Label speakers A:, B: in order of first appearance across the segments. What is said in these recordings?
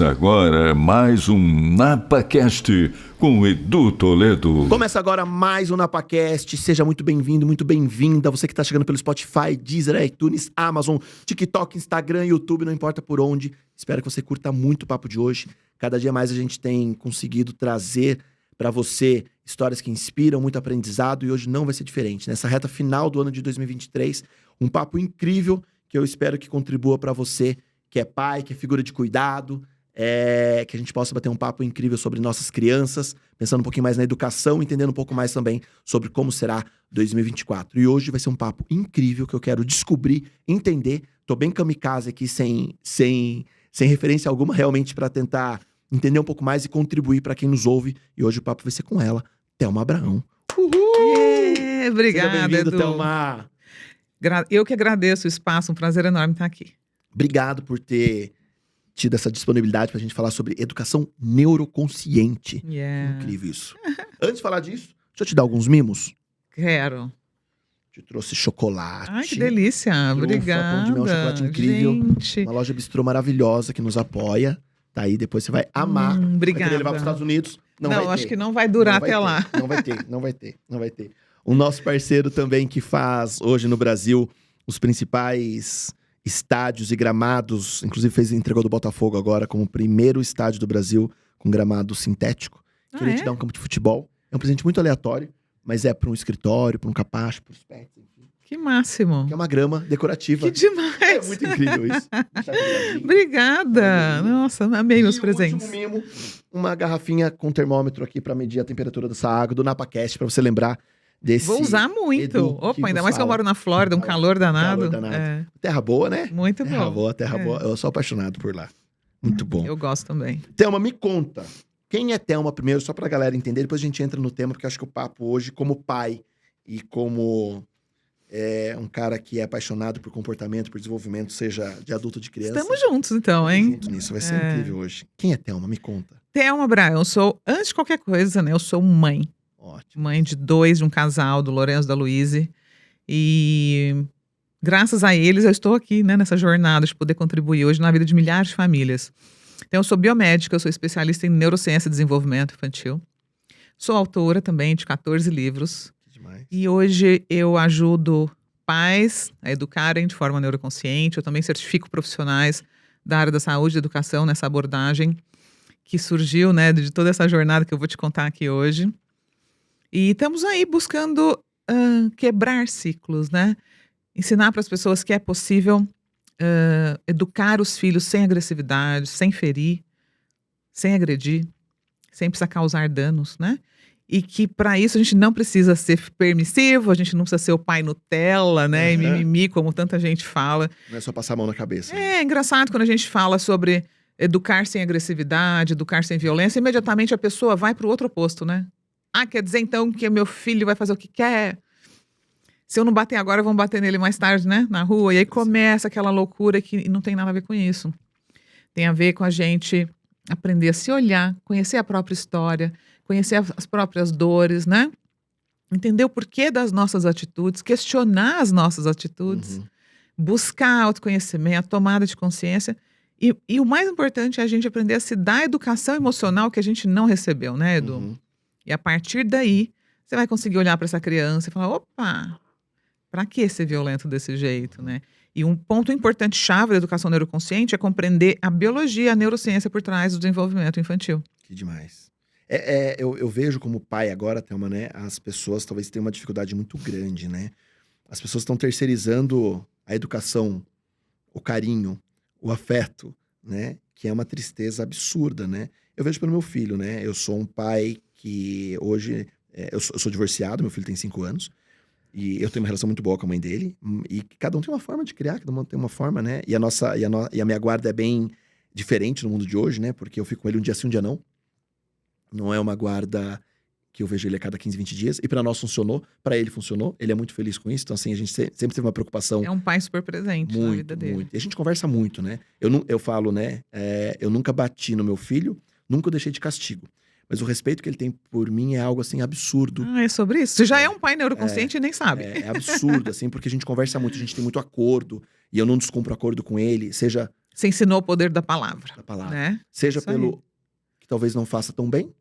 A: Começa agora mais um NapaCast com Edu Toledo.
B: Começa agora mais um NapaCast. Seja muito bem-vindo, muito bem-vinda. Você que está chegando pelo Spotify, Deezer, iTunes, Amazon, TikTok, Instagram, YouTube, não importa por onde. Espero que você curta muito o papo de hoje. Cada dia mais a gente tem conseguido trazer para você histórias que inspiram, muito aprendizado, e hoje não vai ser diferente. Nessa reta final do ano de 2023, um papo incrível que eu espero que contribua para você que é pai, que é figura de cuidado, que a gente possa bater um papo incrível sobre nossas crianças, pensando um pouquinho mais na educação, entendendo um pouco mais também sobre como será 2024. E hoje vai ser um papo incrível que eu quero descobrir, entender. Tô bem kamikaze aqui, sem referência alguma, realmente para tentar entender um pouco mais e contribuir para quem nos ouve. E hoje o papo vai ser com ela, Thelma Abraão.
C: Uhul! Obrigada,
B: Seja bem-vinda,
C: Edu.
B: Thelma.
C: Eu que agradeço o espaço, um prazer enorme estar aqui.
B: Obrigado por ter tido essa disponibilidade pra gente falar sobre educação neuroconsciente. Incrível isso. Antes de falar disso, deixa eu te dar alguns mimos.
C: Quero.
B: Te trouxe chocolate.
C: Ai, que delícia.
B: Trufa,
C: Obrigada.
B: pão de mel, chocolate incrível.
C: Gente.
B: Uma loja bistrô maravilhosa que nos apoia. Tá aí, depois você vai amar. Vai
C: Obrigada.
B: querer levar para os Estados Unidos. Não vai
C: acho
B: ter.
C: que não vai durar
B: Não vai
C: até
B: ter.
C: lá.
B: Não vai ter. O nosso parceiro também que faz hoje no Brasil os principais estádios e gramados, inclusive entregou do Botafogo agora como o primeiro estádio do Brasil com gramado sintético. Queria te dar um campo de futebol. É um presente muito aleatório, mas é para um escritório, para um capacho, para os pets, enfim.
C: Que máximo.
B: Que é uma grama decorativa.
C: Que demais.
B: É muito incrível isso.
C: Obrigada. Nossa, amei meus presentes.
B: Último mimo, uma garrafinha com termômetro aqui para medir a temperatura dessa água do NapaCast, para você lembrar desse.
C: Vou usar muito.
B: Edu que
C: Ainda
B: vos
C: mais que eu
B: fala.
C: moro na Flórida, um calor danado.
B: É. Terra boa, né?
C: Muito bom.
B: Terra boa. Eu sou apaixonado por lá. Muito bom.
C: Eu gosto também.
B: Thelma, me conta. Quem é Thelma primeiro, só pra galera entender, depois a gente entra no tema, porque eu acho que o papo hoje, como pai e como um cara que é apaixonado por comportamento, por desenvolvimento, seja de adulto ou de criança.
C: Estamos juntos então, hein?
B: Juntos nisso, vai ser incrível hoje. Quem é Thelma? Me conta.
C: Thelma Abraão, eu sou, antes de qualquer coisa, né? Eu sou mãe.
B: Ótimo.
C: Mãe de 2, de um casal, do Lourenço e da Luíse. E graças a eles eu estou aqui, né, nessa jornada de poder contribuir hoje na vida de milhares de famílias. Então eu sou biomédica, eu sou especialista em neurociência e desenvolvimento infantil. Sou autora também de 14 livros.
B: Que demais.
C: E hoje eu ajudo pais a educarem de forma neuroconsciente. Eu também certifico profissionais da área da saúde e educação nessa abordagem que surgiu, né, de toda essa jornada que eu vou te contar aqui hoje. E estamos aí buscando quebrar ciclos, né? Ensinar para as pessoas que é possível educar os filhos sem agressividade, sem ferir, sem agredir, sem precisar causar danos, né? E que para isso a gente não precisa ser permissivo, a gente não precisa ser o pai Nutella, né? E mimimi, como tanta gente fala.
B: Não é só passar a mão na cabeça.
C: É engraçado quando a gente fala sobre educar sem agressividade, educar sem violência, imediatamente a pessoa vai para o outro oposto, né? Ah, quer dizer então que meu filho vai fazer o que quer? Se eu não bater agora, vão bater nele mais tarde, né? Na rua. E aí começa aquela loucura que não tem nada a ver com isso. Tem a ver com a gente aprender a se olhar, conhecer a própria história, conhecer as próprias dores, né? Entender o porquê das nossas atitudes, questionar as nossas atitudes, buscar autoconhecimento, tomada de consciência. E o mais importante é a gente aprender a se dar a educação emocional que a gente não recebeu, né, Edu? E a partir daí, você vai conseguir olhar para essa criança e falar, opa, para que ser violento desse jeito, né? E um ponto importante, chave da educação neuroconsciente é compreender a biologia, a neurociência por trás do desenvolvimento infantil.
B: Que demais. Eu vejo como pai agora, Thelma, né? As pessoas talvez tenham uma dificuldade muito grande, né? As pessoas estão terceirizando a educação, o carinho, o afeto, né? Que é uma tristeza absurda, né? Eu vejo pelo meu filho, né? Eu sou um pai que hoje... eu sou divorciado, meu filho tem 5 anos. E eu tenho uma relação muito boa com a mãe dele. E cada um tem uma forma de criar, cada um tem uma forma, né? E a minha guarda é bem diferente no mundo de hoje, né? Porque eu fico com ele um dia sim, um dia não. Não é uma guarda que eu vejo ele a cada 15, 20 dias. E pra nós funcionou, pra ele funcionou. Ele é muito feliz com isso. Então, assim, a gente sempre teve uma preocupação.
C: É um pai super presente na vida dele.
B: Muito. E a gente conversa muito, né? Eu falo, né? Eu nunca bati no meu filho, nunca o deixei de castigo. Mas o respeito que ele tem por mim é algo, assim, absurdo.
C: Ah, é sobre isso? Você já é um pai neuroconsciente e nem sabe.
B: É absurdo, assim, porque a gente conversa muito, a gente tem muito acordo. E eu não descumpro acordo com ele, seja
C: Você ensinou o poder da palavra.
B: Da palavra.
C: Né?
B: Seja
C: Isso aí.
B: pelo que talvez não faça tão bem,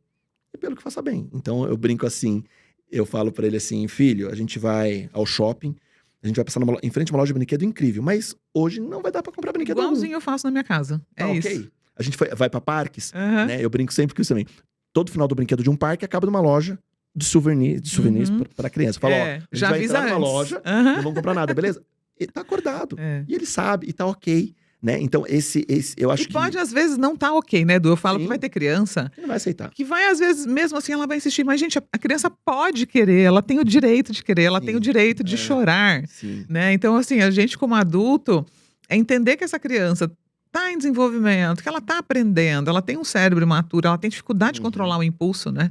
B: e pelo que faça bem. Então eu brinco assim, eu falo pra ele assim, filho, a gente vai ao shopping, a gente vai passar em frente a uma loja de brinquedo incrível, mas hoje não vai dar pra comprar brinquedo
C: Igualzinho eu faço na minha casa. É
B: Tá,
C: isso.
B: ok. A gente vai pra parques,
C: Aham.
B: né? Eu brinco sempre com isso também. Todo final do brinquedo de um parque acaba numa loja de souvenirs
C: Uhum.
B: pra criança. Eu falo, ó, a gente
C: já
B: vai
C: avisa
B: entrar numa
C: antes.
B: loja,
C: Aham.
B: não vamos comprar nada, beleza? Ele tá acordado.
C: É.
B: E ele sabe, e tá ok, né? Então esse eu acho
C: E pode, às vezes, não tá ok, né, Edu? Eu falo
B: Sim.
C: que vai ter criança
B: que não vai aceitar.
C: que vai, às vezes, mesmo assim, ela vai insistir. Mas, gente, a criança pode querer, ela tem o direito de querer, ela
B: Sim.
C: tem o direito de
B: É.
C: chorar,
B: Sim.
C: né? Então, assim, a gente como adulto, é entender que essa criança tá em desenvolvimento, que ela tá aprendendo, ela tem um cérebro imaturo, ela tem dificuldade de
B: Uhum.
C: controlar o impulso, né?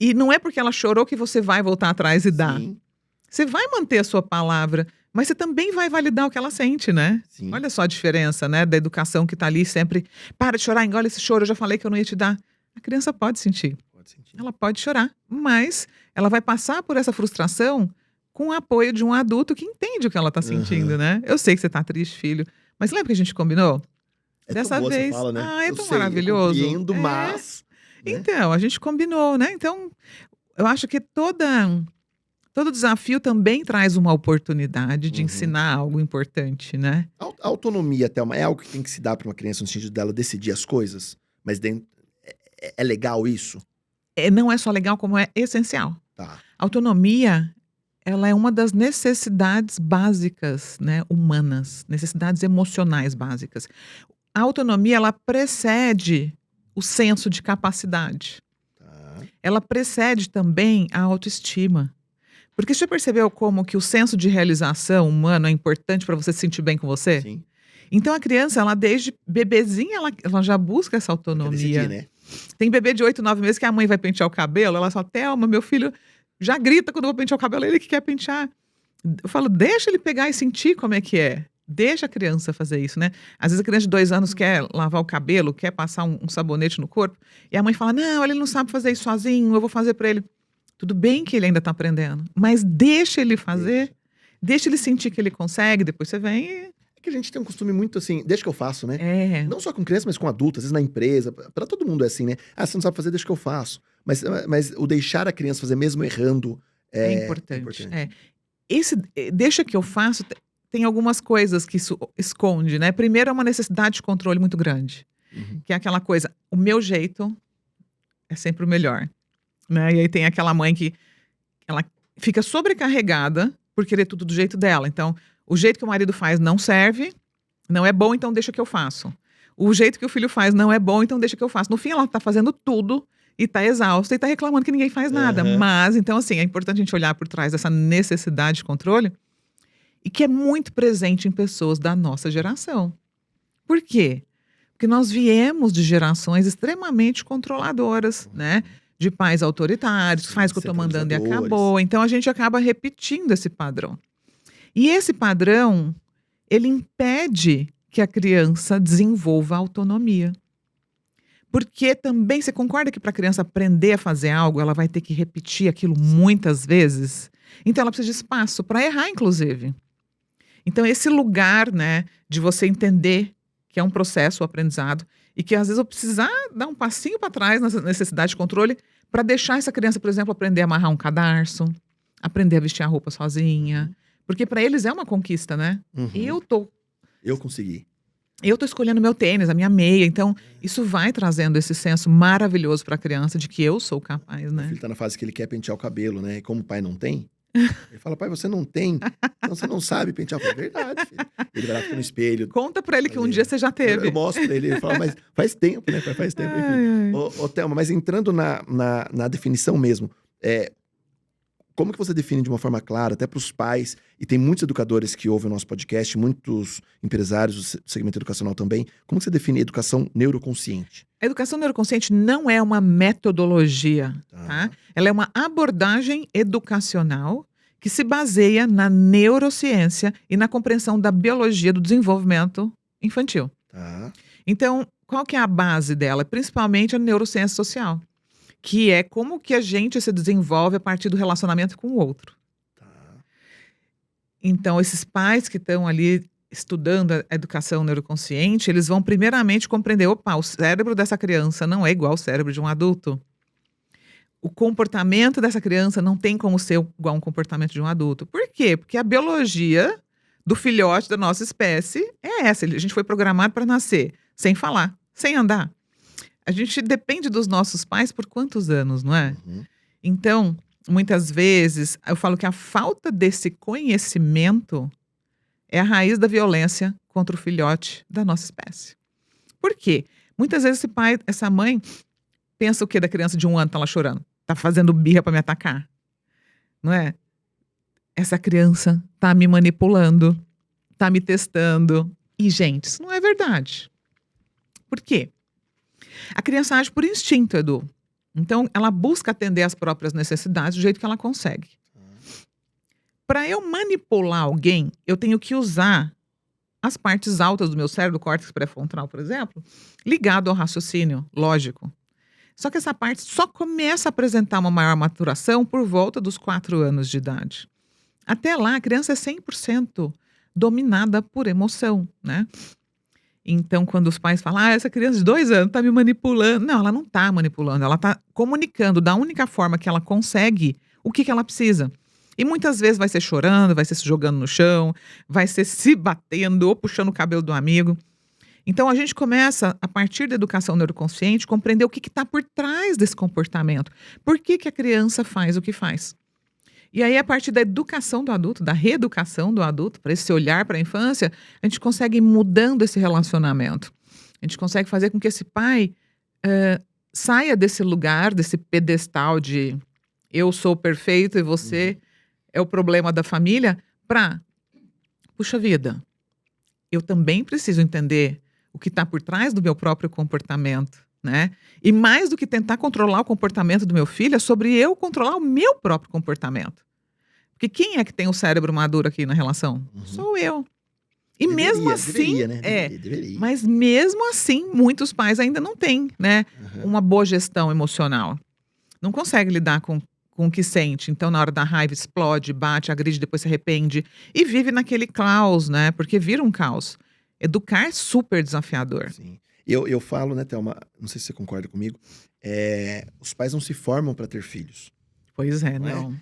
C: E não é porque ela chorou que você vai voltar atrás e dar.
B: Sim,
C: Você vai manter a sua palavra, mas você também vai validar o que ela sente, né?
B: sim.
C: Olha só a diferença, né? Da educação que tá ali sempre. Para de chorar, engole esse choro, eu já falei que eu não ia te dar. A criança pode sentir,
B: Pode sentir.
C: ela pode chorar, mas ela vai passar por essa frustração com o apoio de um adulto que entende o que ela tá sentindo,
B: Uhum.
C: né? Eu sei que você tá triste, filho, mas lembra que a gente combinou?
B: É
C: Dessa
B: tão boa
C: vez.
B: você fala, né?
C: Ah, é
B: Eu
C: tão
B: sei,
C: maravilhoso.
B: Eu compreendo,
C: É.
B: mas... né?
C: Então, a gente combinou, né? Então, eu acho que todo desafio também traz uma oportunidade de
B: Uhum.
C: ensinar algo importante, né?
B: A autonomia, Thelma, é algo que tem que se dar pra uma criança no sentido dela decidir as coisas? Mas é legal isso?
C: Não é só legal, como é essencial.
B: Tá.
C: Autonomia, ela é uma das necessidades básicas, né, humanas, necessidades emocionais básicas. A autonomia, ela precede o senso de capacidade.
B: Tá.
C: Ela precede também a autoestima. Porque você já percebeu como que o senso de realização humano é importante para você se sentir bem com você?
B: Sim.
C: Então a criança, ela desde bebezinha, ela já busca essa
B: Quer
C: autonomia.
B: decidir, né?
C: Tem bebê de 8, 9 meses que a mãe vai pentear o cabelo, ela fala, Thelma, meu filho já grita quando eu vou pentear o cabelo, ele que quer pentear. Eu falo, deixa ele pegar e sentir como é que é. Deixa a criança fazer isso, né? Às vezes a criança de 2 anos quer lavar o cabelo, quer passar um sabonete no corpo, e a mãe fala, não, ele não sabe fazer isso sozinho, eu vou fazer pra ele. Tudo bem que ele ainda tá aprendendo, mas deixa ele fazer, deixa ele sentir que ele consegue, depois você vem e...
B: É que a gente tem um costume muito assim, deixa que eu faço, né?
C: É,
B: Não só com criança, mas com adulto, às vezes na empresa. Pra todo mundo é assim, né? Ah, você não sabe fazer, deixa que eu faço. Mas o deixar a criança fazer mesmo errando
C: é importante. É. Deixa que eu faço, tem algumas coisas que isso esconde, né? Primeiro é uma necessidade de controle muito grande,
B: Uhum.
C: que é aquela coisa, o meu jeito é sempre o melhor, né? E aí tem aquela mãe que ela fica sobrecarregada por querer tudo do jeito dela. Então, o jeito que o marido faz não serve, não é bom, então deixa que eu faço. O jeito que o filho faz não é bom, então deixa que eu faço. No fim, ela tá fazendo tudo e tá exausta e tá reclamando que ninguém faz nada.
B: Uhum.
C: Mas, então, assim, é importante a gente olhar por trás dessa necessidade de controle e que é muito presente em pessoas da nossa geração. Por quê? Porque nós viemos de gerações extremamente controladoras, né? De pais autoritários, que faz o que eu tô mandando e acabou. Então, a gente acaba repetindo esse padrão. E esse padrão, ele impede que a criança desenvolva autonomia. Porque também, você concorda que para a criança aprender a fazer algo, ela vai ter que repetir aquilo muitas vezes? Então, ela precisa de espaço para errar, inclusive. Então, esse lugar, né, de você entender que é um processo, o aprendizado, e que às vezes eu precisar dar um passinho para trás nessa necessidade de controle para deixar essa criança, por exemplo, aprender a amarrar um cadarço, aprender a vestir a roupa sozinha. Porque para eles é uma conquista, né?
B: Uhum.
C: Eu
B: consegui.
C: tô escolhendo meu tênis, a minha meia. Então, isso vai trazendo esse senso maravilhoso para a criança de que eu sou capaz,
B: O
C: né?
B: filho tá na fase que ele quer pentear o cabelo, né? E como o pai não tem, ele fala, pai, você não tem, então você não sabe pentear. Eu falo, verdade, filho. Ele vai lá, fica no espelho.
C: Conta para ele que um dia você já teve.
B: Eu mostro pra ele, ele fala, mas faz tempo, né, pai? Faz tempo, enfim.
C: Ai, ai.
B: Ô, Thelma, mas entrando na definição mesmo, como que você define de uma forma clara, até para os pais, e tem muitos educadores que ouvem o nosso podcast, muitos empresários do segmento educacional também, como que você define educação neuroconsciente?
C: A educação neuroconsciente não é uma metodologia, tá? Ela é uma abordagem educacional que se baseia na neurociência e na compreensão da biologia do desenvolvimento infantil.
B: Tá.
C: Então, qual que é a base dela? Principalmente a neurociência social, que é como que a gente se desenvolve a partir do relacionamento com o outro.
B: Tá.
C: Então, esses pais que estão ali estudando a educação neuroconsciente, eles vão primeiramente compreender, opa, o cérebro dessa criança não é igual ao cérebro de um adulto. O comportamento dessa criança não tem como ser igual a um comportamento de um adulto. Por quê? Porque a biologia do filhote da nossa espécie é essa. A gente foi programado para nascer sem falar, sem andar. A gente depende dos nossos pais por quantos anos, não é?
B: Uhum.
C: Então, muitas vezes, eu falo que a falta desse conhecimento é a raiz da violência contra o filhote da nossa espécie. Por quê? Muitas vezes esse pai, essa mãe, pensa o quê da criança de 1 ano tá lá chorando? Tá fazendo birra para me atacar? Não é? Essa criança tá me manipulando, tá me testando. E, gente, isso não é verdade. Por quê? A criança age por instinto, Edu. Então, ela busca atender às próprias necessidades do jeito que ela consegue. Para eu manipular alguém, eu tenho que usar as partes altas do meu cérebro, do córtex pré-frontal, por exemplo, ligado ao raciocínio lógico. Só que essa parte só começa a apresentar uma maior maturação por volta dos 4 anos de idade. Até lá, a criança é 100% dominada por emoção, né? Então, quando os pais falam, essa criança de 2 anos está me manipulando. Não, ela não está manipulando, ela está comunicando da única forma que ela consegue o que ela precisa. E muitas vezes vai ser chorando, vai ser se jogando no chão, vai ser se batendo ou puxando o cabelo do amigo. Então, a gente começa, a partir da educação neuroconsciente, compreender o que está por trás desse comportamento. Por que a criança faz o que faz? E aí, a partir da educação do adulto, da reeducação do adulto, para esse olhar para a infância, a gente consegue ir mudando esse relacionamento. A gente consegue fazer com que esse pai saia desse lugar, desse pedestal de eu sou perfeito e você é o problema da família, para, puxa vida, eu também preciso entender o que está por trás do meu próprio comportamento, né? E mais do que tentar controlar o comportamento do meu filho, é sobre eu controlar o meu próprio comportamento. Porque quem é que tem o cérebro maduro aqui na relação? Sou eu. E mesmo assim,
B: Deveria, né? Deveria.
C: mas mesmo assim, muitos pais ainda não têm, né, uma boa gestão emocional. Não consegue lidar com o que sente. Então, na hora da raiva, explode, bate, agride, depois se arrepende. E vive naquele caos, né? Porque vira um caos. Educar é super desafiador.
B: Sim. Eu falo, né, Thelma, não sei se você concorda comigo, os pais não se formam para ter filhos.
C: Pois é,
B: Não é?
C: não.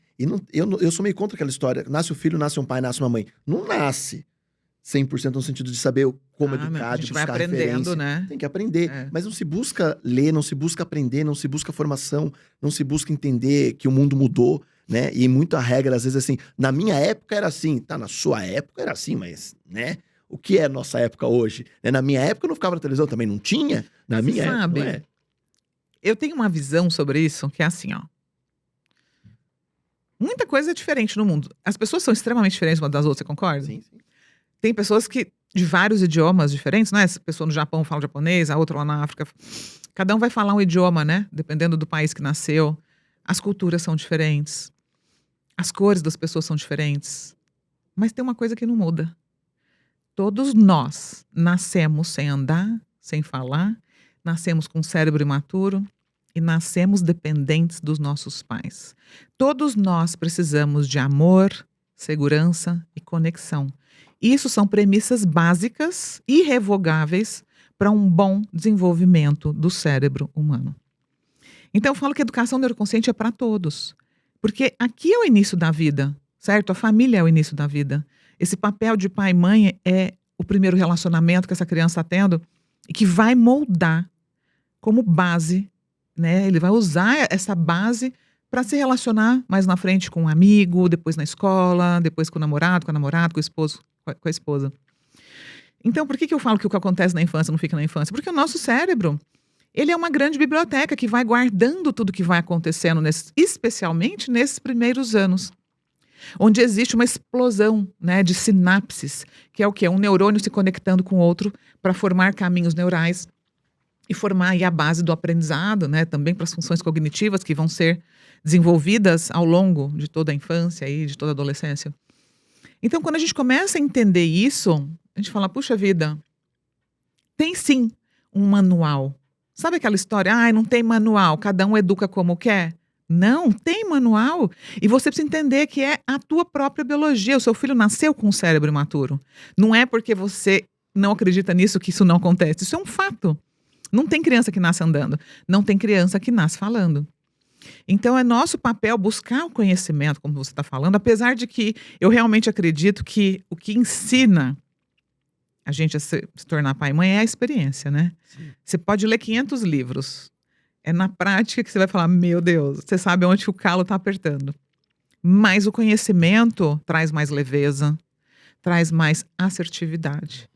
B: E eu sou meio contra aquela história, nasce o filho, nasce um pai, nasce uma mãe. Não nasce 100% no sentido de saber como educar,
C: a
B: de
C: gente vai
B: buscar
C: aprendendo,
B: referência.
C: né?
B: Tem que aprender,
C: É.
B: mas não se busca ler, não se busca aprender, não se busca formação, não se busca entender que o mundo mudou, né? E muita regra, às vezes, assim, na minha época era assim, tá, na sua época era assim, mas, né? O que é nossa época hoje? Né? Na minha época eu não ficava na televisão, também não tinha. Na minha época,
C: Sabe,
B: não é?
C: eu tenho uma visão sobre isso que é assim, ó. Muita coisa é diferente no mundo. As pessoas são extremamente diferentes umas das outras, você concorda?
B: Sim, sim.
C: Tem pessoas que, de vários idiomas diferentes, né? Essa pessoa no Japão fala japonês, a outra lá na África. Cada um vai falar um idioma, né? Dependendo do país que nasceu. As culturas são diferentes. As cores das pessoas são diferentes. Mas tem uma coisa que não muda. Todos nós nascemos sem andar, sem falar, nascemos com um cérebro imaturo e nascemos dependentes dos nossos pais. Todos nós precisamos de amor, segurança e conexão. Isso são premissas básicas, irrevogáveis, para um bom desenvolvimento do cérebro humano. Então eu falo que a educação neuroconsciente é para todos. Porque aqui é o início da vida, certo? A família é o início da vida. Esse papel de pai e mãe é o primeiro relacionamento que essa criança está tendo e que vai moldar como base, né? Ele vai usar essa base para se relacionar mais na frente com um amigo, depois na escola, depois com o namorado, com o esposo, com a esposa. Então, por que eu falo que o que acontece na infância não fica na infância? Porque o nosso cérebro, ele é uma grande biblioteca que vai guardando tudo que vai acontecendo, especialmente nesses primeiros anos. Onde existe uma explosão, né, de sinapses, que é o quê? Um neurônio se conectando com o outro para formar caminhos neurais e formar aí a base do aprendizado, né, também para as funções cognitivas que vão ser desenvolvidas ao longo de toda a infância e de toda a adolescência. Então, quando a gente começa a entender isso, a gente fala, puxa vida, tem sim um manual. Sabe aquela história, não tem manual, cada um educa como quer? Não, tem manual. E você precisa entender que é a tua própria biologia. O seu filho nasceu com um cérebro imaturo. Não é porque você não acredita nisso que isso não acontece. Isso é um fato. Não tem criança que nasce andando. Não tem criança que nasce falando. Então é nosso papel buscar o conhecimento, como você está falando, apesar de que eu realmente acredito que o que ensina a gente a se tornar pai e mãe é a experiência, né?
B: Sim.
C: Você pode ler 500 livros. É na prática que você vai falar, meu Deus, você sabe onde que o calo está apertando. Mas o conhecimento traz mais leveza, traz mais assertividade.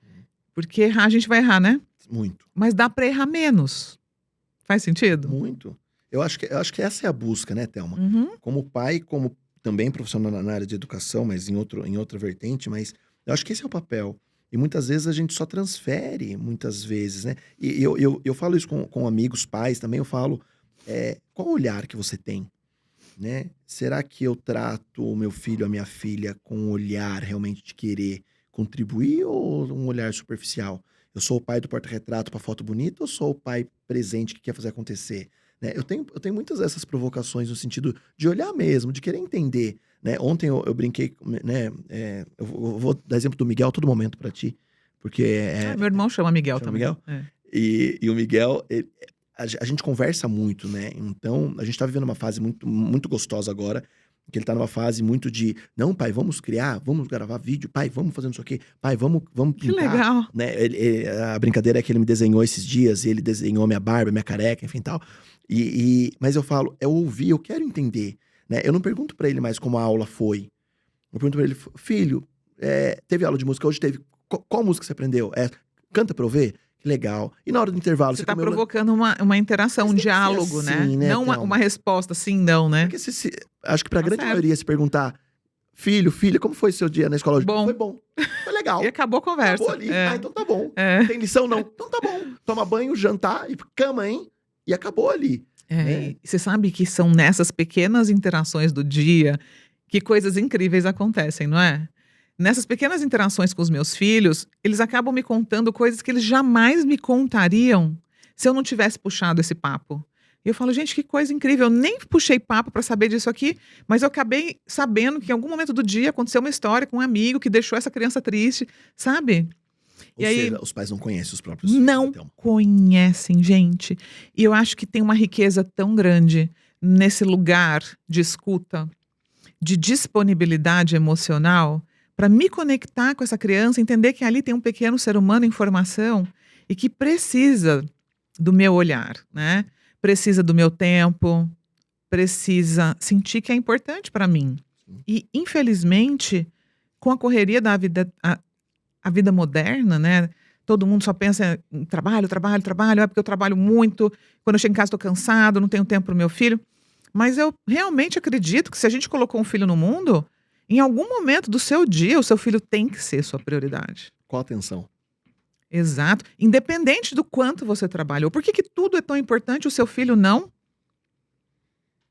C: Porque errar, a gente vai errar, né?
B: Muito.
C: Mas dá para errar menos. Faz sentido?
B: Muito. Eu acho que essa é a busca, né, Thelma?
C: Uhum.
B: Como pai, como também profissional na área de educação, mas em outra vertente, mas eu acho que esse é o papel. E muitas vezes a gente só transfere, muitas vezes, né? E eu falo isso com amigos, pais também, eu falo, qual o olhar que você tem, né? Será que eu trato o meu filho, a minha filha, com um olhar realmente de querer contribuir ou um olhar superficial? Eu sou o pai do porta-retrato para foto bonita ou sou o pai presente que quer fazer acontecer? Né? Eu tenho muitas dessas provocações no sentido de olhar mesmo, de querer entender. Né? Ontem eu brinquei, né? Eu vou dar exemplo do Miguel a todo momento para ti, porque
C: Meu irmão chama Miguel
B: chama
C: também.
B: Miguel?
C: É.
B: E o Miguel, a gente conversa muito, né? Então, a gente tá vivendo uma fase muito, muito gostosa agora, que ele tá numa fase muito de, não, pai, vamos criar, vamos gravar vídeo, pai, vamos fazer não sei o quê, pai, vamos
C: Que
B: pintar.
C: legal.
B: Né? A brincadeira é que ele me desenhou esses dias, e ele desenhou minha barba, minha careca, enfim, tal. Mas eu falo, eu ouvi, eu quero entender, né? Eu não pergunto pra ele mais como a aula foi. Eu pergunto pra ele, filho, teve aula de música hoje? Teve. Qual música você aprendeu? Canta pra eu ver? Que legal. E na hora do intervalo,
C: Você
B: você
C: está
B: comeu...
C: provocando uma interação, um
B: Mas tem que ser
C: diálogo,
B: assim, né,
C: Não
B: Thelma?
C: uma resposta sim, não, né?
B: Porque acho que pra
C: Tá
B: grande
C: certo.
B: maioria, se perguntar, filho, filha, como foi seu dia na escola hoje?
C: Bom.
B: Foi bom. Foi legal.
C: E acabou a conversa.
B: Acabou ali. Ah, então tá bom.
C: É.
B: Tem lição? Não. Então tá bom. Toma banho, jantar e cama, hein? E acabou ali.
C: E você sabe que são nessas pequenas interações do dia que coisas incríveis acontecem, não é? Nessas pequenas interações com os meus filhos, eles acabam me contando coisas que eles jamais me contariam se eu não tivesse puxado esse papo. E eu falo, gente, que coisa incrível. Eu nem puxei papo para saber disso aqui, mas eu acabei sabendo que em algum momento do dia aconteceu uma história com um amigo que deixou essa criança triste, sabe?
B: Ou
C: E aí,
B: seja, os pais não conhecem os próprios filhos.
C: não
B: Então.
C: conhecem, gente. E eu acho que tem uma riqueza tão grande nesse lugar de escuta, de disponibilidade emocional, para me conectar com essa criança, entender que ali tem um pequeno ser humano em formação e que precisa do meu olhar, né? Precisa do meu tempo, precisa sentir que é importante para mim. E, infelizmente, com a correria da vida, a vida moderna, né? Todo mundo só pensa em trabalho, trabalho, trabalho. É porque eu trabalho muito. Quando eu chego em casa estou cansado, não tenho tempo para o meu filho. Mas eu realmente acredito que se a gente colocou um filho no mundo, em algum momento do seu dia, o seu filho tem que ser sua prioridade.
B: Qual a atenção?
C: Exato. Independente do quanto você trabalhou. Por que tudo é tão importante, o seu filho não?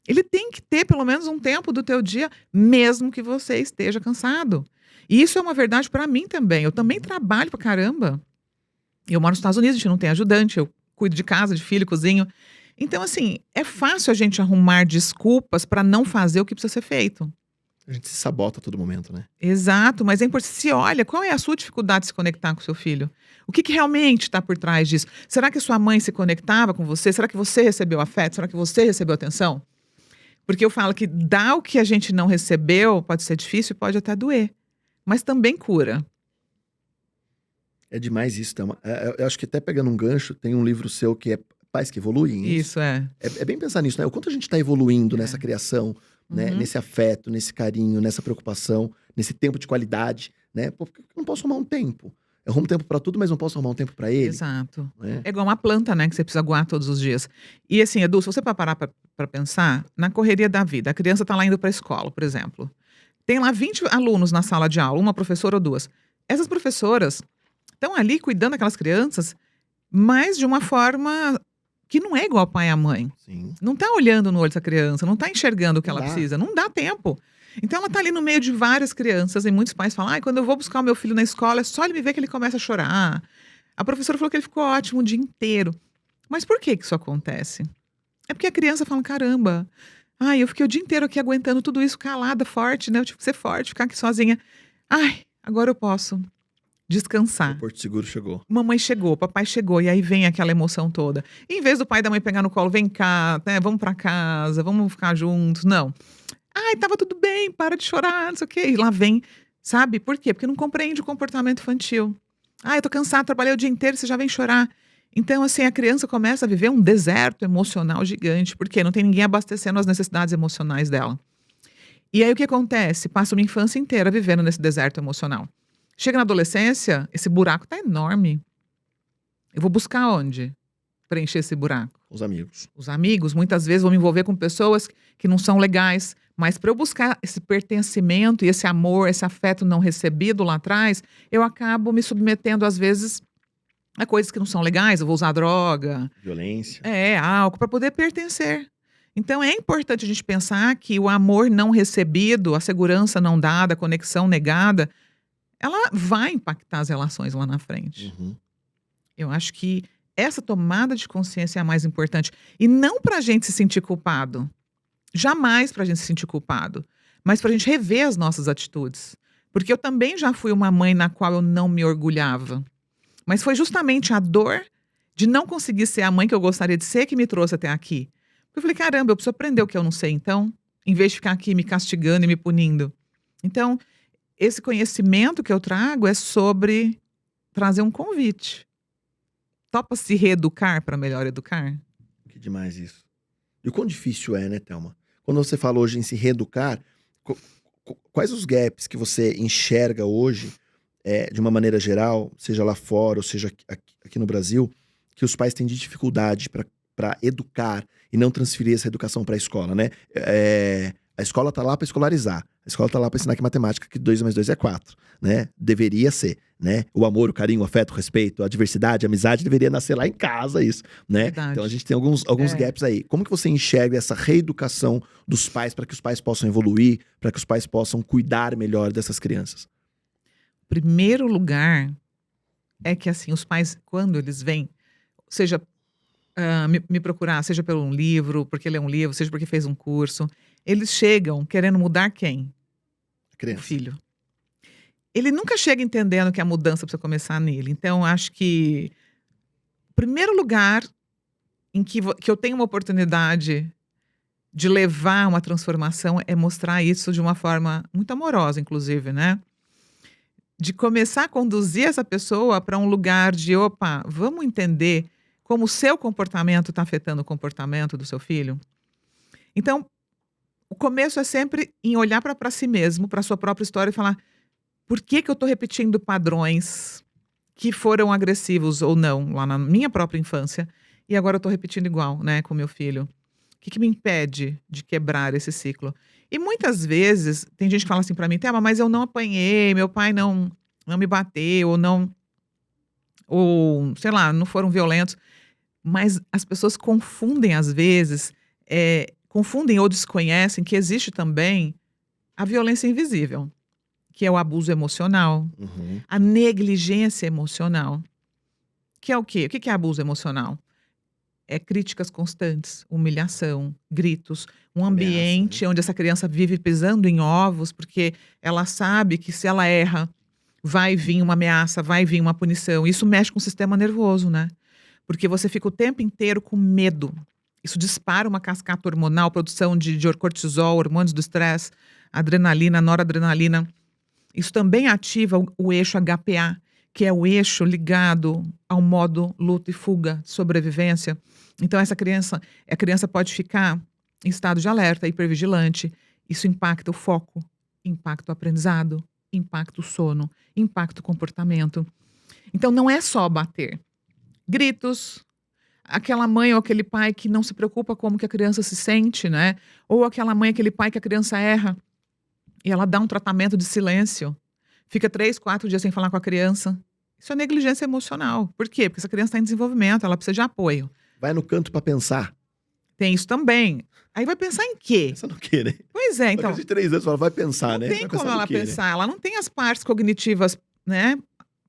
C: Ele tem que ter pelo menos um tempo do teu dia, mesmo que você esteja cansado. E isso é uma verdade para mim também. Eu também trabalho pra caramba. Eu moro nos Estados Unidos, a gente não tem ajudante, eu cuido de casa, de filho, cozinho. Então, assim, é fácil a gente arrumar desculpas para não fazer o que precisa ser feito.
B: A gente se sabota a todo momento, né?
C: Exato, mas é importante. Se olha, qual é a sua dificuldade de se conectar com o seu filho? O que realmente está por trás disso? Será que sua mãe se conectava com você? Será que você recebeu afeto? Será que você recebeu atenção? Porque eu falo que dar o que a gente não recebeu pode ser difícil e pode até doer. Mas também cura.
B: É demais isso, Thelma. Eu acho que até pegando um gancho, tem um livro seu que é Pais que Evoluem.
C: Isso, é.
B: É bem pensar nisso, né? O quanto a gente está evoluindo nessa criação, né?
C: Uhum.
B: Nesse afeto, nesse carinho, nessa preocupação, nesse tempo de qualidade, né? Pô, por que eu não posso arrumar um tempo? Eu arrumo tempo para tudo, mas não posso arrumar um tempo para ele.
C: Exato.
B: Né?
C: É igual uma planta, né? Que você precisa aguar todos os dias. E assim, Edu, se você parar para pensar, na correria da vida, a criança está lá indo para a escola, por exemplo. Tem lá 20 alunos na sala de aula, uma professora ou duas. Essas professoras estão ali cuidando daquelas crianças, mas de uma forma que não é igual ao pai e a mãe.
B: Sim.
C: Não está olhando no olho dessa criança, não está enxergando o que
B: Não
C: ela
B: dá.
C: precisa, não dá tempo. Então ela está ali no meio de várias crianças e muitos pais falam, quando eu vou buscar o meu filho na escola, é só ele me ver que ele começa a chorar. A professora falou que ele ficou ótimo o dia inteiro. Mas por que isso acontece? É porque a criança fala, caramba, Ai, eu fiquei o dia inteiro aqui aguentando tudo isso, calada, forte, né? Eu tive que ser forte, ficar aqui sozinha. Ai, agora eu posso descansar.
B: O Porto Seguro chegou.
C: Mamãe chegou, papai chegou, e aí vem aquela emoção toda. Em vez do pai e da mãe pegar no colo, vem cá, né? Vamos pra casa, vamos ficar juntos. Não. Ai, tava tudo bem, para de chorar, não sei o quê. E lá vem, sabe? Por quê? Porque não compreende o comportamento infantil. Ai, eu tô cansado, trabalhei o dia inteiro, você já vem chorar. Então, assim, a criança começa a viver um deserto emocional gigante, porque não tem ninguém abastecendo as necessidades emocionais dela. E aí o que acontece? Passa uma infância inteira vivendo nesse deserto emocional. Chega na adolescência, esse buraco tá enorme. Eu vou buscar onde? Preencher esse buraco.
B: Os amigos.
C: Os amigos, muitas vezes, vão me envolver com pessoas que não são legais. Mas para eu buscar esse pertencimento e esse amor, esse afeto não recebido lá atrás, eu acabo me submetendo, às vezes, a coisas que não são legais. Eu vou usar droga,
B: Violência.
C: álcool, para poder pertencer. Então é importante a gente pensar que o amor não recebido, a segurança não dada, a conexão negada, ela vai impactar as relações lá na frente.
B: Uhum.
C: Eu acho que essa tomada de consciência é a mais importante. E não para a gente se sentir culpado. Jamais para a gente se sentir culpado. Mas para a gente rever as nossas atitudes. Porque eu também já fui uma mãe na qual eu não me orgulhava. Mas foi justamente a dor de não conseguir ser a mãe que eu gostaria de ser que me trouxe até aqui. Eu falei, caramba, eu preciso aprender o que eu não sei, então, em vez de ficar aqui me castigando e me punindo. Então, esse conhecimento que eu trago é sobre trazer um convite. Topa se reeducar para melhor educar?
B: Que demais isso. E o quão difícil é, né, Thelma? Quando você fala hoje em se reeducar, quais os gaps que você enxerga hoje, de uma maneira geral, seja lá fora ou seja aqui no Brasil, que os pais têm de dificuldade para educar e não transferir essa educação para a escola, né? A escola tá lá para escolarizar. A escola tá lá para ensinar que matemática, que 2 mais 2 é 4, né? Deveria ser, né? O amor, o carinho, o afeto, o respeito, a diversidade, a amizade deveria nascer lá em casa, isso, né?
C: Verdade.
B: Então a gente tem alguns gaps aí. Como que você enxerga essa reeducação dos pais para que os pais possam evoluir, para que os pais possam cuidar melhor dessas crianças?
C: Primeiro lugar é que, assim, os pais, quando eles vêm, seja me procurar, seja pelo um livro, porque lê um livro, seja porque fez um curso, eles chegam querendo mudar quem?
B: A
C: O
B: criança.
C: filho. Ele nunca chega entendendo que a mudança precisa começar nele. Então, acho que o primeiro lugar em que eu tenho uma oportunidade de levar uma transformação é mostrar isso de uma forma muito amorosa, inclusive, né? De começar a conduzir essa pessoa para um lugar de, opa, vamos entender como o seu comportamento está afetando o comportamento do seu filho. Então, o começo é sempre em olhar para si mesmo, para sua própria história e falar, por que eu estou repetindo padrões que foram agressivos ou não lá na minha própria infância e agora eu estou repetindo igual, né, com meu filho? O que me impede de quebrar esse ciclo? E muitas vezes, tem gente que fala assim pra mim, Thelma, mas eu não apanhei, meu pai não me bateu, ou sei lá, não foram violentos. Mas as pessoas confundem às vezes, confundem ou desconhecem que existe também a violência invisível, que é o abuso emocional,
B: Uhum.
C: a negligência emocional. Que é o quê? O que é abuso emocional? É críticas constantes, humilhação, gritos, um ambiente onde essa criança vive pisando em ovos, porque ela sabe que se ela erra, vai vir uma ameaça, vai vir uma punição. Isso mexe com o sistema nervoso, né? Porque você fica o tempo inteiro com medo. Isso dispara uma cascata hormonal, produção de cortisol, hormônios do estresse, adrenalina, noradrenalina. Isso também ativa o eixo HPA, que é o eixo ligado ao modo luta e fuga, sobrevivência. Então a criança pode ficar em estado de alerta, hipervigilante. Isso impacta o foco, impacta o aprendizado, impacta o sono, impacta o comportamento. Então não é só bater. Gritos, aquela mãe ou aquele pai que não se preocupa como que a criança se sente, né? Ou aquela mãe, aquele pai que a criança erra e ela dá um tratamento de silêncio. Fica 3, 4 dias sem falar com a criança. Isso é negligência emocional. Por quê? Porque essa criança está em desenvolvimento, ela precisa de apoio.
B: Vai no canto pra pensar.
C: Tem isso também. Aí vai pensar em quê?
B: Pensa no quê, né?
C: Pois é, então.
B: Uma criança de 3 anos, ela vai pensar, né?
C: Não tem
B: Vai
C: como
B: pensar no
C: ela
B: quê, né?
C: pensar. Ela não tem as partes cognitivas, né,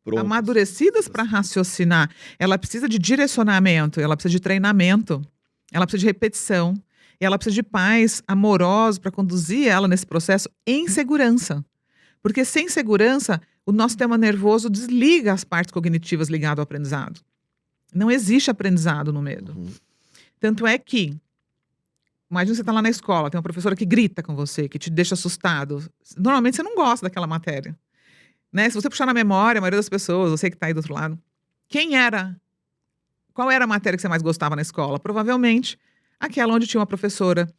B: Prontas.
C: amadurecidas para raciocinar. Ela precisa de direcionamento, ela precisa de treinamento, ela precisa de repetição. E ela precisa de pais amorosos para conduzir ela nesse processo em segurança. Porque sem segurança, o nosso sistema nervoso desliga as partes cognitivas ligadas ao aprendizado. Não existe aprendizado no medo. Tanto é que, imagina você tá lá na escola, tem uma professora que grita com você, que te deixa assustado. Normalmente você não gosta daquela matéria. Né? Se você puxar na memória, a maioria das pessoas, você que tá aí do outro lado, qual era a matéria que você mais gostava na escola? Provavelmente aquela onde tinha uma professora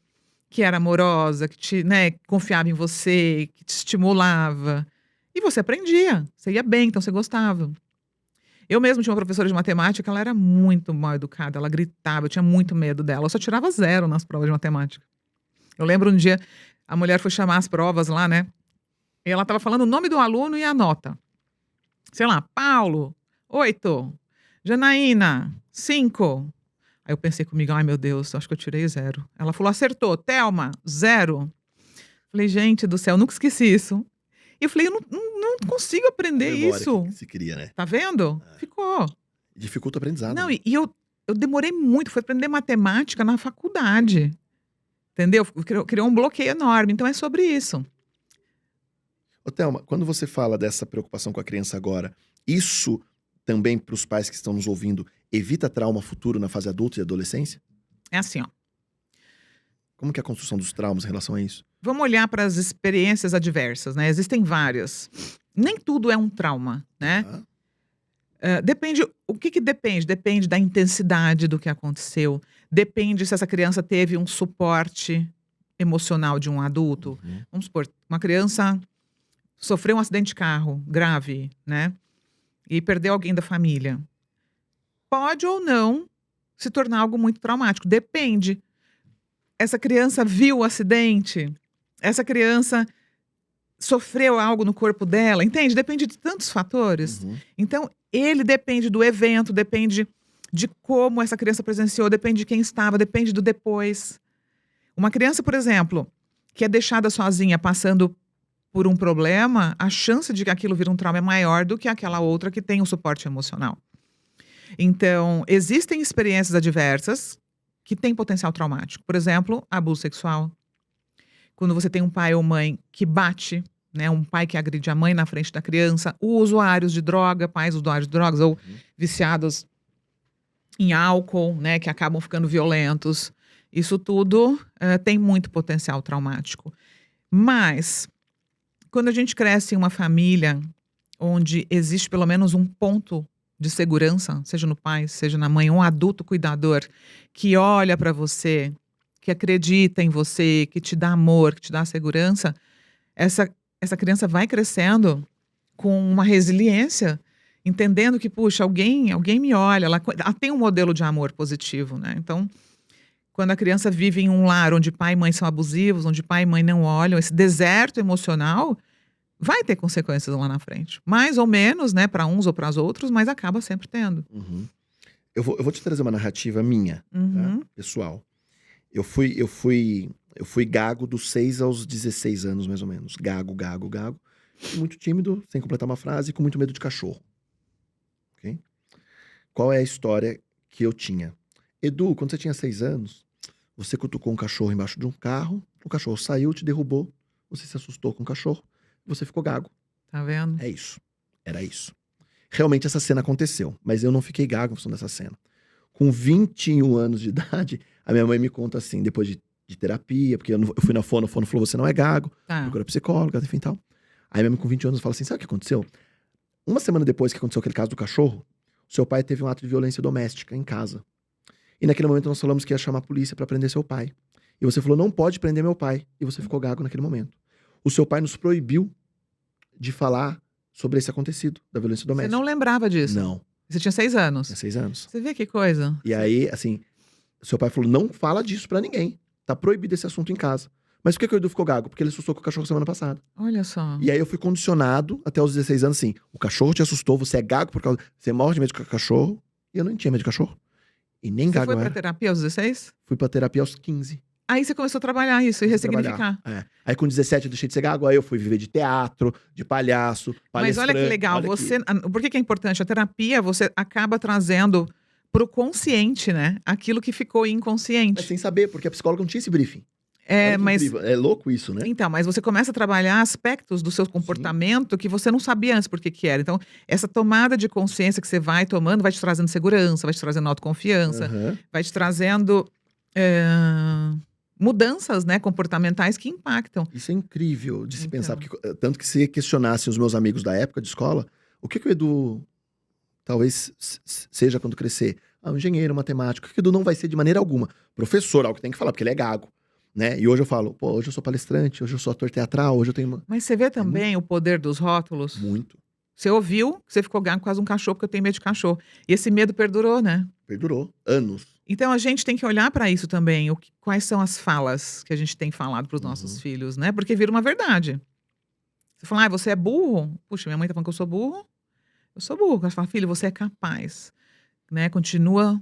C: que era amorosa, que confiava em você, que te estimulava. E você aprendia, você ia bem, então você gostava. Eu mesmo tinha uma professora de matemática, ela era muito mal educada, ela gritava, eu tinha muito medo dela. Eu só tirava 0 nas provas de matemática. Eu lembro um dia, a mulher foi chamar as provas lá, né? E ela estava falando o nome do aluno e a nota. Sei lá, Paulo, 8. Janaína, 5. Aí eu pensei comigo, ai meu Deus, acho que eu tirei 0. Ela falou, acertou, Thelma, 0. Falei, gente do céu, nunca esqueci isso. E eu falei, eu não consigo aprender isso.
B: Que se cria, né?
C: Tá vendo? Ficou.
B: Dificulta o aprendizado.
C: Não, e eu demorei muito, fui aprender matemática na faculdade. Entendeu? Criou um bloqueio enorme, então é sobre isso.
B: Ô, Thelma, quando você fala dessa preocupação com a criança agora, isso também para os pais que estão nos ouvindo, evita trauma futuro na fase adulta e adolescência?
C: É assim, ó.
B: Como que é a construção dos traumas em relação a isso?
C: Vamos olhar para as experiências adversas, né? Existem várias. Nem tudo é um trauma, né? Depende, o que depende? Depende da intensidade do que aconteceu. Depende se essa criança teve um suporte emocional de um adulto. Vamos supor, uma criança sofreu um acidente de carro grave, né? E perdeu alguém da família. Pode ou não se tornar algo muito traumático. Depende. Essa criança viu o acidente? Essa criança sofreu algo no corpo dela? Entende? Depende de tantos fatores. Então, ele depende do evento, depende de como essa criança presenciou, depende de quem estava, depende do depois. Uma criança, por exemplo, que é deixada sozinha passando por um problema, a chance de que aquilo vire um trauma é maior do que aquela outra que tem um suporte emocional. Então, existem experiências adversas que têm potencial traumático. Por exemplo, abuso sexual. Quando você tem um pai ou mãe que bate, né, um pai que agride a mãe na frente da criança, usuários de droga, pais usuários de drogas ou viciados em álcool, né, que acabam ficando violentos. Isso tudo tem muito potencial traumático. Mas, quando a gente cresce em uma família onde existe pelo menos um ponto de segurança, seja no pai, seja na mãe, um adulto cuidador que olha para você, que acredita em você, que te dá amor, que te dá segurança, essa criança vai crescendo com uma resiliência, entendendo que, puxa, alguém me olha, ela tem um modelo de amor positivo, né? Então, quando a criança vive em um lar onde pai e mãe são abusivos, onde pai e mãe não olham, esse deserto emocional vai ter consequências lá na frente. Mais ou menos, né, para uns ou para os outros, mas acaba sempre tendo.
B: Eu vou te trazer uma narrativa minha, tá? Pessoal. Eu fui gago dos 6 aos 16 anos, mais ou menos. Gago. Muito tímido, sem completar uma frase, com muito medo de cachorro. Ok? Qual é a história que eu tinha? Edu, quando você tinha 6 anos, você cutucou um cachorro embaixo de um carro, o cachorro saiu, te derrubou, você se assustou com o cachorro, você ficou gago.
C: Tá vendo?
B: É isso. Era isso. Realmente essa cena aconteceu, mas eu não fiquei gago em função dessa cena. Com 21 anos de idade, a minha mãe me conta assim, depois de terapia, porque eu fui na fono, falou, você não é gago, procura psicóloga, enfim tal. Aí minha mãe com 20 anos fala assim, sabe o que aconteceu? Uma semana depois que aconteceu aquele caso do cachorro, seu pai teve um ato de violência doméstica em casa. E naquele momento nós falamos que ia chamar a polícia pra prender seu pai. E você falou, não pode prender meu pai. E você ficou gago naquele momento. O seu pai nos proibiu de falar sobre esse acontecido, da violência doméstica.
C: Você não lembrava disso?
B: Não.
C: Você tinha 6 anos?
B: Tinha 6 anos.
C: Você vê que coisa?
B: E aí, assim, seu pai falou, não fala disso pra ninguém. Tá proibido esse assunto em casa. Mas por que o Edu ficou gago? Porque ele assustou com o cachorro semana passada.
C: Olha só.
B: E aí eu fui condicionado até os 16 anos, assim, o cachorro te assustou, você é gago por causa... Você morre de medo de cachorro. E eu não tinha medo de cachorro. E nem
C: Você
B: gago
C: foi
B: eu
C: pra
B: era.
C: terapia aos 16?
B: Fui pra terapia aos 15.
C: Aí você começou a trabalhar isso e ressignificar.
B: É. Aí com 17 eu deixei de ser gago, aí eu fui viver de teatro, de palhaço,
C: Mas olha que legal,
B: olha
C: por que é importante? A terapia, você acaba trazendo pro consciente, né? Aquilo que ficou
B: Mas
C: inconsciente.
B: sem saber, porque a psicóloga não tinha esse briefing.
C: É,
B: Olha que
C: mas
B: incrível. É louco isso, né?
C: então, mas você começa a trabalhar aspectos do seu comportamento que você não sabia antes por que era. Então, essa tomada de consciência que você vai tomando vai te trazendo segurança, vai te trazendo autoconfiança,
B: Aham.
C: vai te trazendo mudanças, né, comportamentais que impactam.
B: Isso é incrível de se
C: Então.
B: pensar. Porque, tanto que se questionassem os meus amigos da época de escola, o que o Edu talvez seja quando crescer? Ah, um engenheiro, matemático. O que o Edu não vai ser de maneira alguma? Professor, algo que tem que falar, porque ele é gago. Né? E hoje eu falo, pô, hoje eu sou palestrante, hoje eu sou ator teatral, hoje eu tenho
C: Mas você vê também o poder dos rótulos?
B: muito.
C: Você ouviu, você ficou gago quase um cachorro, porque eu tenho medo de cachorro. E esse medo perdurou, né?
B: Perdurou anos.
C: Então a gente tem que olhar para isso também. Quais são as falas que a gente tem falado para os nossos filhos, né? Porque vira uma verdade. Você fala, você é burro? Puxa, minha mãe tá falando que eu sou burro. Eu sou burro. Ela fala, filho, você é capaz. Né? Continua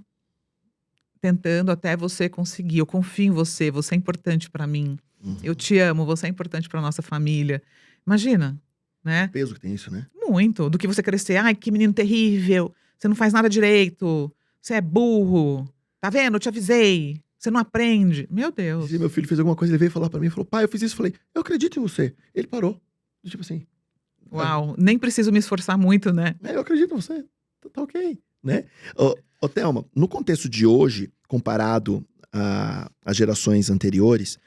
C: tentando até você conseguir. Eu confio em você. Você é importante para mim. Eu te amo. Você é importante para nossa família. Imagina, né?
B: O peso que tem isso, né?
C: Muito. Do que você crescer. Ai, que menino terrível. Você não faz nada direito. Você é burro. Tá vendo? Eu te avisei. Você não aprende. Meu Deus.
B: Se meu filho fez alguma coisa, ele veio falar pra mim e falou, pai, eu fiz isso. Eu falei, eu acredito em você. Ele parou. Tipo assim.
C: Uau. Nem preciso me esforçar muito, né?
B: Eu acredito em você. Tá ok. Né? Ô, Thelma, no contexto de hoje, comparado às gerações anteriores,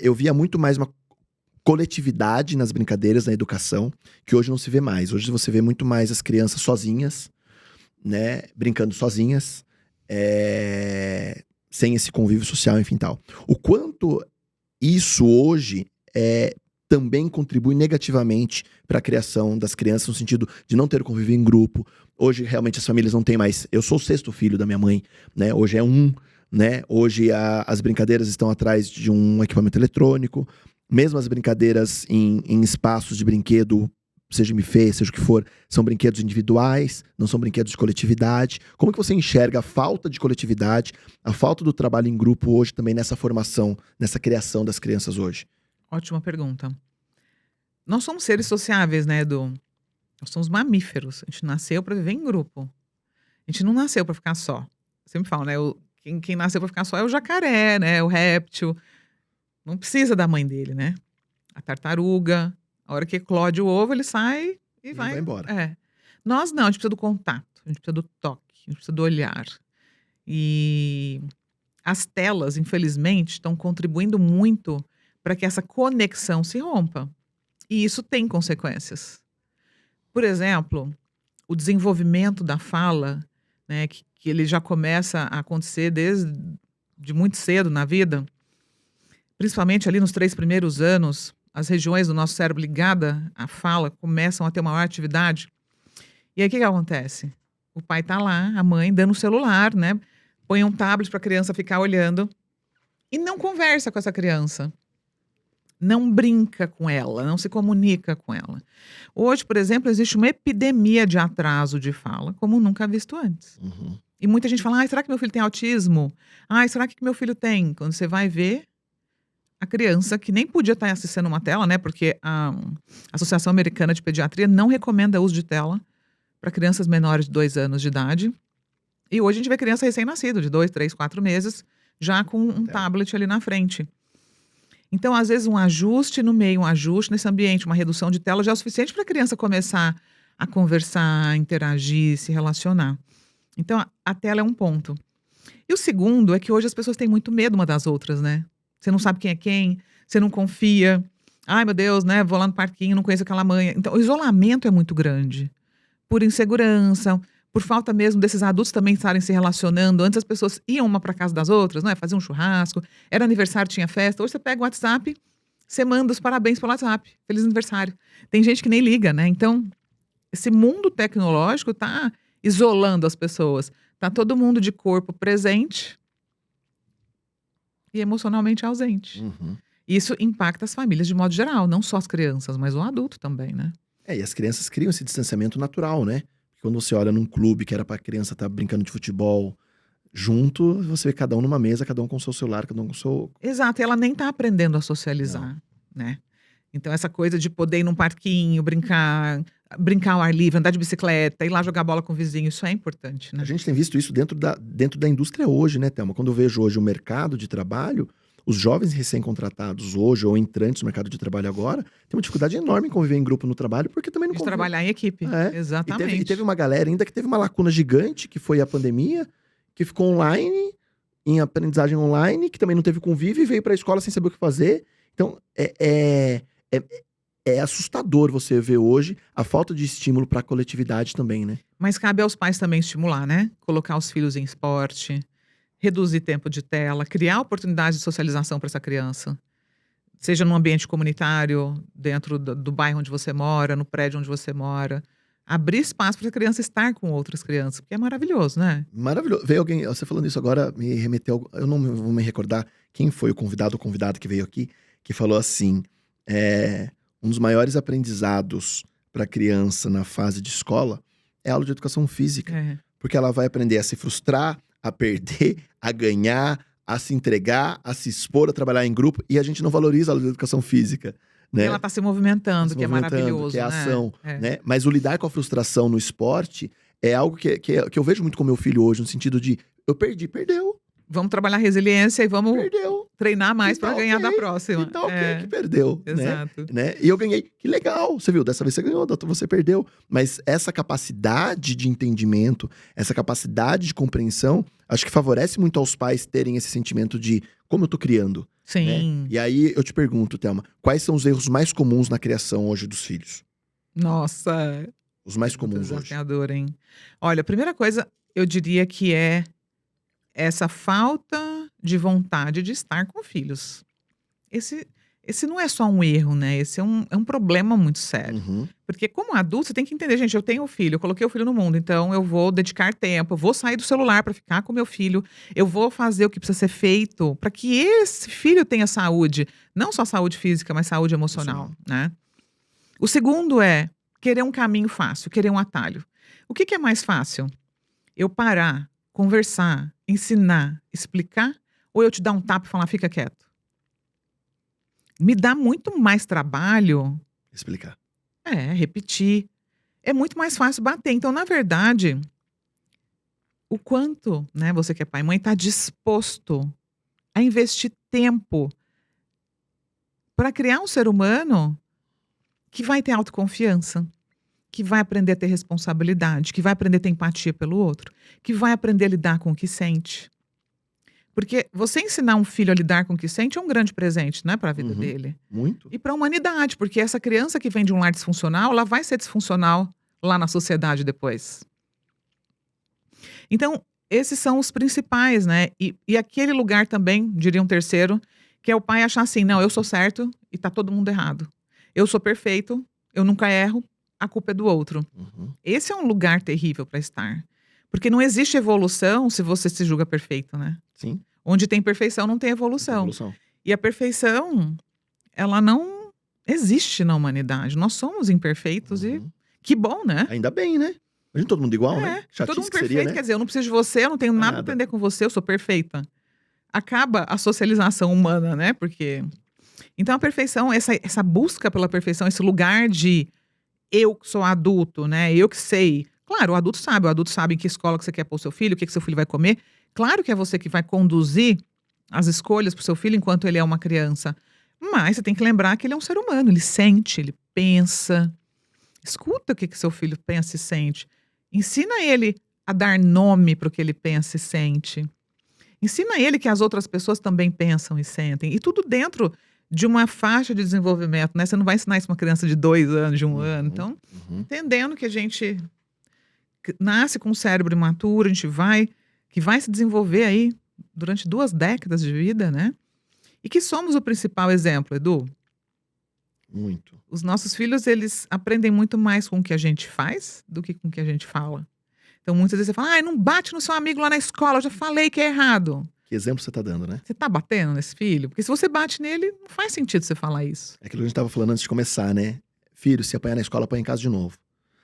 B: eu via muito mais uma coletividade nas brincadeiras, na educação, que hoje não se vê mais. Hoje você vê muito mais as crianças sozinhas, né? Brincando sozinhas, sem esse convívio social, enfim, tal. O quanto isso hoje também contribui negativamente para a criação das crianças, no sentido de não ter o convívio em grupo. Hoje, realmente, as famílias não têm mais... Eu sou o 6º filho da minha mãe, né? Hoje é né? Hoje, as brincadeiras estão atrás de um equipamento eletrônico. Mesmo as brincadeiras em espaços de brinquedo, seja MIFE, seja o que for, são brinquedos individuais, não são brinquedos de coletividade. Como que você enxerga a falta de coletividade, a falta do trabalho em grupo hoje também nessa formação, nessa criação das crianças hoje?
C: Ótima pergunta. Nós somos seres sociáveis, né, Edu? Nós somos mamíferos. A gente nasceu para viver em grupo. A gente não nasceu para ficar só. Eu sempre falo, né? Quem nasceu para ficar só é o jacaré, né? O réptil. Não precisa da mãe dele, né? A tartaruga. A hora que eclode o ovo, ele sai e vai
B: embora.
C: Nós não, a gente precisa do contato. A gente precisa do toque. A gente precisa do olhar. E as telas, infelizmente, estão contribuindo muito para que essa conexão se rompa. E isso tem consequências. Por exemplo, o desenvolvimento da fala, né, que ele já começa a acontecer desde muito cedo na vida, principalmente ali nos 3 primeiros anos, as regiões do nosso cérebro ligadas à fala começam a ter maior atividade. E aí o que acontece? O pai está lá, a mãe dando o celular, né? Põe um tablet para a criança ficar olhando e não conversa com essa criança. Não brinca com ela, não se comunica com ela. Hoje, por exemplo, existe uma epidemia de atraso de fala, como nunca visto antes. E muita gente fala, será que meu filho tem autismo? Será que meu filho tem? Quando você vai ver, a criança que nem podia estar assistindo uma tela, né? Porque a Associação Americana de Pediatria não recomenda o uso de tela para crianças menores de 2 anos de idade. E hoje a gente vê criança recém-nascida, de 2, 3, 4 meses, já com um tablet ali na frente. Então, às vezes, um ajuste no meio, um ajuste nesse ambiente, uma redução de tela já é o suficiente para a criança começar a conversar, a interagir, se relacionar. Então, a tela é um ponto. E o segundo é que hoje as pessoas têm muito medo uma das outras, né? Você não sabe quem é quem, você não confia. Ai, meu Deus, né? Vou lá no parquinho, não conheço aquela mãe. Então, o isolamento é muito grande. Por insegurança, por falta mesmo desses adultos também estarem se relacionando. Antes as pessoas iam uma para casa das outras, né? Faziam um churrasco, era aniversário, tinha festa. Hoje você pega o WhatsApp, você manda os parabéns pelo WhatsApp. Feliz aniversário. Tem gente que nem liga, né? Então, esse mundo tecnológico está isolando as pessoas. Tá todo mundo de corpo presente e emocionalmente ausente. Isso impacta as famílias de modo geral, não só as crianças, mas o adulto também, né?
B: E as crianças criam esse distanciamento natural, né? Quando você olha num clube que era pra criança estar brincando de futebol junto, você vê cada um numa mesa, cada um com o seu celular, cada um com o seu...
C: Exato, e ela nem tá aprendendo a socializar, né? Então essa coisa de poder ir num parquinho, brincar, brincar ao ar livre, andar de bicicleta, ir lá jogar bola com o vizinho, isso é importante, né?
B: A gente tem visto isso dentro da indústria hoje, né, Thelma? Quando eu vejo hoje o mercado de trabalho, os jovens recém-contratados hoje, ou entrantes no mercado de trabalho agora, têm uma dificuldade enorme em conviver em grupo no trabalho, porque também não
C: De
B: convive.
C: trabalhar em equipe,
B: É.
C: exatamente.
B: E teve uma galera ainda que teve uma lacuna gigante, que foi a pandemia, que ficou online, em aprendizagem online, que também não teve convívio e veio pra escola sem saber o que fazer. Então, é assustador você ver hoje a falta de estímulo pra coletividade também, né?
C: Mas cabe aos pais também estimular, né? Colocar os filhos em esporte, reduzir tempo de tela, criar oportunidades de socialização para essa criança. Seja num ambiente comunitário, dentro do bairro onde você mora, no prédio onde você mora. Abrir espaço para a criança estar com outras crianças, porque é maravilhoso, né?
B: Maravilhoso. Veio alguém, você falando isso agora, me remeteu, eu não vou me recordar quem foi o convidado ou convidada que veio aqui, que falou assim, um dos maiores aprendizados para a criança na fase de escola é a aula de educação física.
C: É.
B: Porque ela vai aprender a se frustrar, a perder, a ganhar, a se entregar, a se expor, a trabalhar em grupo. E a gente não valoriza a aula de educação física, né?
C: Ela está se movimentando,
B: Se
C: que é
B: movimentando,
C: maravilhoso,
B: que é
C: né?
B: ação,
C: É.
B: né? Mas o lidar com a frustração no esporte é algo que eu vejo muito com meu filho hoje, no sentido de, eu perdi, perdeu,
C: Vamos trabalhar resiliência e vamos
B: perdeu.
C: treinar mais
B: E
C: para
B: tá
C: ganhar da
B: ok,
C: próxima.
B: E tá ok
C: É,
B: que perdeu,
C: exato.
B: né? E eu ganhei, que legal, você viu, dessa vez você ganhou, da outra você perdeu. Mas essa capacidade de entendimento, essa capacidade de compreensão, acho que favorece muito aos pais terem esse sentimento de como eu tô criando.
C: Sim.
B: Né? E aí eu te pergunto, Thelma, quais são os erros mais comuns na criação hoje dos filhos?
C: Nossa,
B: Os mais comuns hoje.
C: desafiador, hein? Olha, a primeira coisa, eu diria que é essa falta de vontade de estar com filhos. Esse não é só um erro, né? Esse é um problema muito sério.
B: Uhum.
C: Porque como adulto, você tem que entender, gente, eu tenho um filho, eu coloquei o filho no mundo, então eu vou dedicar tempo, eu vou sair do celular para ficar com meu filho, eu vou fazer o que precisa ser feito para que esse filho tenha saúde, não só saúde física, mas saúde emocional, né? O segundo é querer um caminho fácil, querer um atalho. O que é mais fácil? Eu parar, conversar, ensinar, explicar, ou eu te dar um tapa e falar, fica quieto? Me dá muito mais trabalho
B: Explicar.
C: repetir. É muito mais fácil bater. Então, na verdade, o quanto, né, você que é pai e mãe, está disposto a investir tempo para criar um ser humano que vai ter autoconfiança, que vai aprender a ter responsabilidade, que vai aprender a ter empatia pelo outro, que vai aprender a lidar com o que sente. Porque você ensinar um filho a lidar com o que sente é um grande presente, né, para a vida
B: Uhum.
C: dele.
B: Muito.
C: E para a humanidade, porque essa criança que vem de um lar disfuncional, ela vai ser disfuncional lá na sociedade depois. Então, esses são os principais, né? E aquele lugar também, diria um terceiro, que é o pai achar assim, não, eu sou certo e tá todo mundo errado. Eu sou perfeito, eu nunca erro, a culpa é do outro.
B: Uhum.
C: Esse é um lugar terrível para estar. Porque não existe evolução se você se julga perfeito, né?
B: Sim.
C: Onde tem perfeição, não tem evolução.
B: Evolução.
C: E a perfeição, ela não existe na humanidade. Nós somos imperfeitos e
B: Uhum.
C: que bom, né?
B: Ainda bem, né? A gente todo mundo igual, né?
C: Todo
B: Chatice
C: mundo
B: que
C: perfeito,
B: seria, né?
C: quer dizer, eu não preciso de você, eu não tenho nada a
B: Nada.
C: aprender com você, eu sou perfeita. Acaba a socialização humana, né? Porque... Então a perfeição, essa busca pela perfeição, esse lugar de eu que sou adulto, né? Eu que sei. Claro, o adulto sabe em que escola que você quer pôr o seu filho, o que seu filho vai comer. Claro que é você que vai conduzir as escolhas para o seu filho enquanto ele é uma criança. Mas você tem que lembrar que ele é um ser humano, ele sente, ele pensa. Escuta o que seu filho pensa e sente. Ensina ele a dar nome para o que ele pensa e sente. Ensina ele que as outras pessoas também pensam e sentem. E tudo dentro de uma faixa de desenvolvimento, né? Você não vai ensinar isso para uma criança de 2 anos, de 1 ano. Então, entendendo que a gente nasce com um cérebro imaturo, a gente que vai se desenvolver aí durante 2 décadas de vida, né? E que somos o principal exemplo, Edu.
B: Muito.
C: Os nossos filhos, eles aprendem muito mais com o que a gente faz do que com o que a gente fala. Então, muitas vezes você fala, não bate no seu amigo lá na escola, eu já falei que é errado.
B: Que exemplo você tá dando, né?
C: Você tá batendo nesse filho? Porque se você bate nele, não faz sentido você falar isso.
B: É aquilo que a gente tava falando antes de começar, né? Filho, se apanhar na escola, apanha em casa de novo.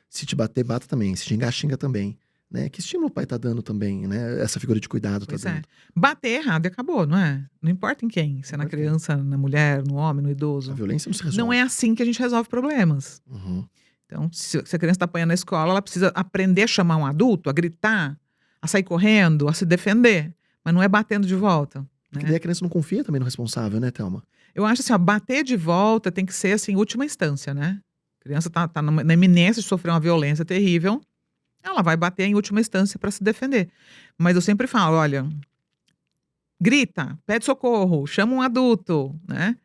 B: Se te bater, bata também. Se xingar, xinga também. Né? Que estímulo o pai tá dando também, né? Essa figura de cuidado
C: Pois
B: tá
C: é.
B: dando.
C: Bater errado e acabou, não é? Não importa em quem. Se é na
B: Importa em
C: criança, na mulher, no homem, no idoso.
B: A violência não se resolve.
C: Não é assim que a gente resolve problemas.
B: Uhum.
C: Então, se a criança está apanhando na escola, ela precisa aprender a chamar um adulto, a gritar, a sair correndo, a se defender. Mas não é batendo de volta.
B: Porque
C: Né?
B: daí a criança não confia também no responsável, né, Thelma?
C: Eu acho assim, ó, bater de volta tem que ser assim, última instância, né? A criança tá na iminência de sofrer uma violência terrível, ela vai bater em última instância para se defender. Mas eu sempre falo, olha, grita, pede socorro, chama um adulto, né?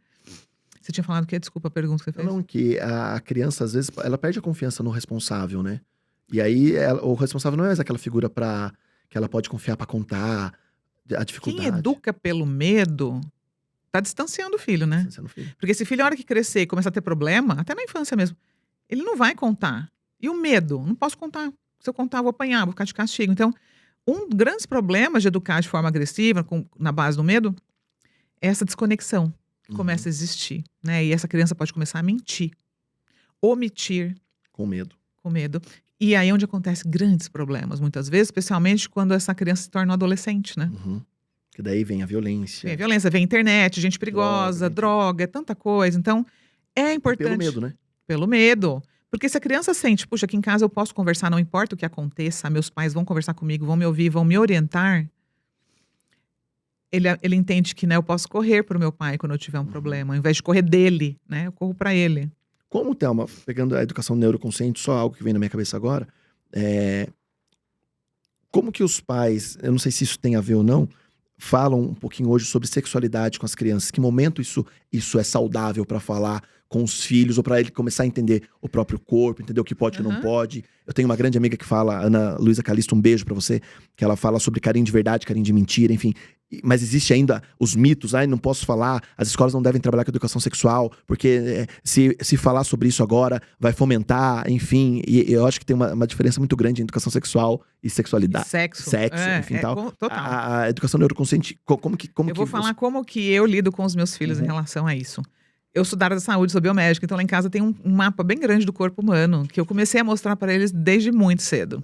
C: Você tinha falado o quê? Desculpa a pergunta que você fez.
B: Não, que a criança, às vezes, ela perde a confiança no responsável, né? E aí, o responsável não é mais aquela figura que ela pode confiar pra contar a dificuldade.
C: Quem educa pelo medo tá distanciando o filho, né?
B: Sendo filho.
C: Porque esse filho, a hora que crescer e começar a ter problema, até na infância mesmo, ele não vai contar. E o medo? Não posso contar. Se eu contar, eu vou apanhar, vou ficar de castigo. Então, um dos grandes problemas de educar de forma agressiva, na base do medo, é essa desconexão que começa a existir, né? E essa criança pode começar a mentir, omitir,
B: Com medo.
C: com medo. E aí é onde acontecem grandes problemas, muitas vezes, especialmente quando essa criança se torna um adolescente, né?
B: Uhum. Que daí vem a violência.
C: Vem a violência, vem a internet, gente perigosa, droga, é tanta coisa. Então, é importante.
B: Pelo medo, né?
C: Pelo medo. Porque se a criança sente, puxa, aqui em casa eu posso conversar, não importa o que aconteça, meus pais vão conversar comigo, vão me ouvir, vão me orientar. Ele entende que, né, eu posso correr pro meu pai quando eu tiver um problema, ao invés de correr dele, né? Eu corro para ele.
B: Como, Thelma, pegando a educação neuroconsciente, só algo que vem na minha cabeça agora, como que os pais, eu não sei se isso tem a ver ou não, falam um pouquinho hoje sobre sexualidade com as crianças? Que momento isso é saudável pra falar com os filhos, ou pra ele começar a entender o próprio corpo, entender o que pode e o que não pode? Eu tenho uma grande amiga que fala, Ana Luísa Calisto, um beijo pra você, que ela fala sobre carinho de verdade, carinho de mentira, enfim. Mas existe ainda os mitos, não posso falar, as escolas não devem trabalhar com educação sexual, porque se falar sobre isso agora vai fomentar, enfim. E eu acho que tem uma diferença muito grande em educação sexual e sexualidade.
C: Sexo,
B: enfim, tal.
C: Total.
B: A educação neuroconsciente, como
C: Eu vou falar como que eu lido com os meus filhos em relação a isso. Eu sou da área da saúde, sou biomédica, então lá em casa tem um mapa bem grande do corpo humano, que eu comecei a mostrar para eles desde muito cedo.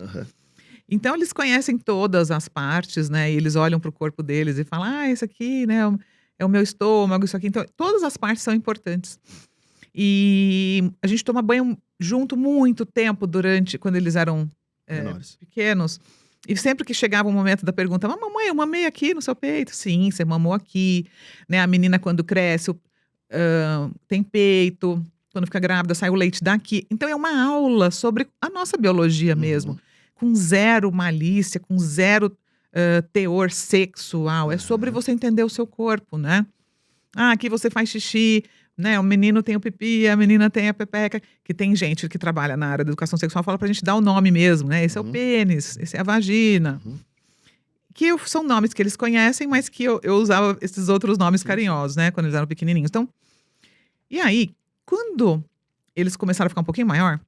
C: Então, eles conhecem todas as partes, né? E eles olham para o corpo deles e falam, esse aqui, né, é o meu estômago, isso aqui. Então, todas as partes são importantes. E a gente toma banho junto muito tempo quando eles eram pequenos. E sempre que chegava o momento da pergunta, mamãe, eu mamei aqui no seu peito. Sim, você mamou aqui. Né? A menina, quando cresce, tem peito. Quando fica grávida, sai o leite daqui. Então, é uma aula sobre a nossa biologia mesmo. Com zero malícia, com zero teor sexual. É sobre você entender o seu corpo, né? Aqui você faz xixi, né? O menino tem o pipi, a menina tem a pepeca. Que tem gente que trabalha na área da educação sexual, fala pra gente dar o nome mesmo, né? Esse é o pênis, esse é a vagina. Que são nomes que eles conhecem, mas que eu usava esses outros nomes carinhosos, né? Quando eles eram pequenininhos. Então, e aí, quando eles começaram a ficar um pouquinho maior,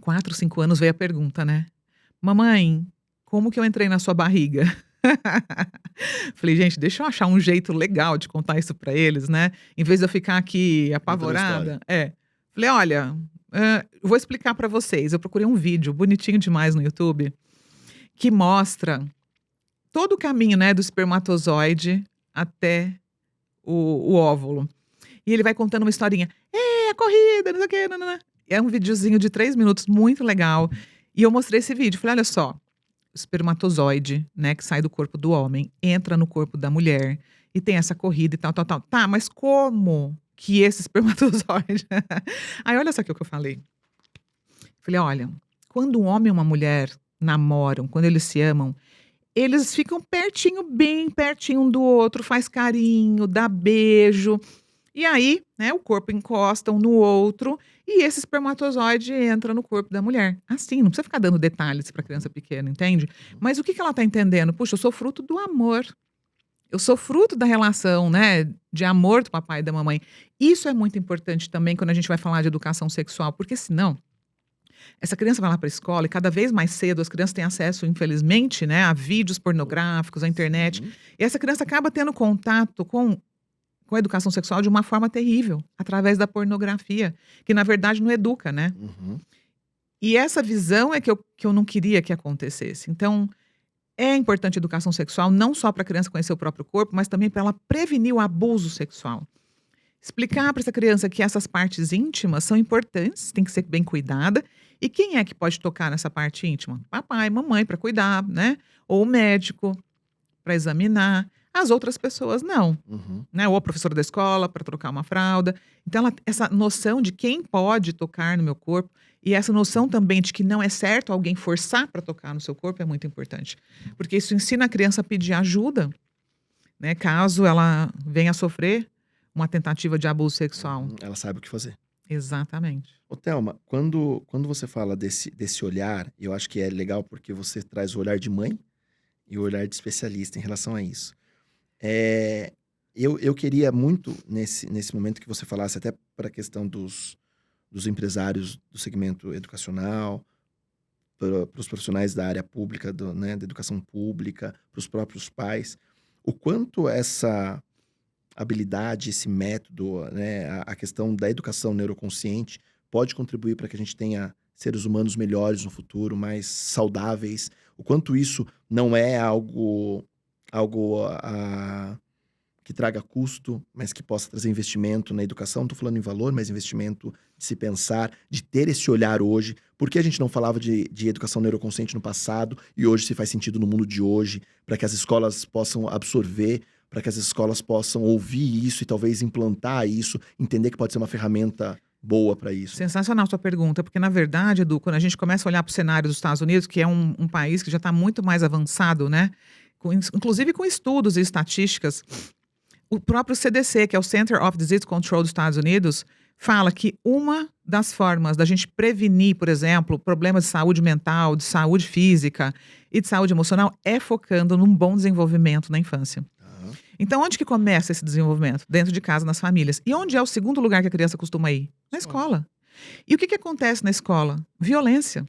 C: 4, 5 anos, veio a pergunta, né? Mamãe, como que eu entrei na sua barriga? Falei, gente, deixa eu achar um jeito legal de contar isso pra eles, né? Em vez de eu ficar aqui apavorada. Falei, olha, vou explicar pra vocês. Eu procurei um vídeo bonitinho demais no YouTube que mostra todo o caminho, né, do espermatozoide até o óvulo. E ele vai contando uma historinha. A corrida, não sei o quê. Não. É um videozinho de 3 minutos, muito legal. E eu mostrei esse vídeo, falei, olha só, o espermatozoide, né, que sai do corpo do homem, entra no corpo da mulher, e tem essa corrida e tal. Tá, mas como que esse espermatozoide... Aí, olha só o que eu falei. Falei, olha, quando um homem e uma mulher namoram, quando eles se amam, eles ficam pertinho, bem pertinho um do outro, faz carinho, dá beijo... E aí, né, o corpo encosta um no outro e esse espermatozoide entra no corpo da mulher. Assim, não precisa ficar dando detalhes para criança pequena, entende? Mas o que ela está entendendo? Puxa, eu sou fruto do amor. Eu sou fruto da relação, né, de amor do papai e da mamãe. Isso é muito importante também quando a gente vai falar de educação sexual, porque senão essa criança vai lá para a escola e cada vez mais cedo as crianças têm acesso, infelizmente, né, a vídeos pornográficos, à internet. E essa criança acaba tendo contato com a educação sexual de uma forma terrível, através da pornografia, que na verdade não educa, né? E essa visão é que eu não queria que acontecesse. Então, é importante a educação sexual, não só para a criança conhecer o próprio corpo, mas também para ela prevenir o abuso sexual. Explicar para essa criança que essas partes íntimas são importantes, tem que ser bem cuidada. E quem é que pode tocar nessa parte íntima? Papai, mamãe para cuidar, né? Ou o médico para examinar. As outras pessoas não,
B: Uhum.
C: né? Ou a professora da escola para trocar uma fralda. Então, essa noção de quem pode tocar no meu corpo e essa noção também de que não é certo alguém forçar para tocar no seu corpo é muito importante. Porque isso ensina a criança a pedir ajuda, né? Caso ela venha a sofrer uma tentativa de abuso sexual.
B: Ela sabe o que fazer.
C: Exatamente.
B: Ô, Thelma, quando você fala desse olhar, eu acho que é legal porque você traz o olhar de mãe e o olhar de especialista em relação a isso. Eu queria muito, nesse momento, que você falasse até para a questão dos empresários do segmento educacional, para os profissionais da área pública, né, da educação pública, para os próprios pais, o quanto essa habilidade, esse método, né, a questão da educação neuroconsciente pode contribuir para que a gente tenha seres humanos melhores no futuro, mais saudáveis, o quanto isso não é algo que traga custo, mas que possa trazer investimento na educação. Não estou falando em valor, mas investimento de se pensar, de ter esse olhar hoje. Por que a gente não falava de educação neuroconsciente no passado e hoje se faz sentido no mundo de hoje, para que as escolas possam absorver, para que as escolas possam ouvir isso e talvez implantar isso, entender que pode ser uma ferramenta boa para isso.
C: Sensacional sua pergunta, porque na verdade, Edu, quando a gente começa a olhar para o cenário dos Estados Unidos, que é um país que já está muito mais avançado, né? Inclusive com estudos e estatísticas, o próprio CDC, que é o Center of Disease Control dos Estados Unidos, fala que uma das formas da gente prevenir, por exemplo, problemas de saúde mental, de saúde física e de saúde emocional é focando num bom desenvolvimento na infância. Então, onde que começa esse desenvolvimento? Dentro de casa, nas famílias. E onde é o segundo lugar que a criança costuma ir? Na escola. E o que acontece na escola? Violência.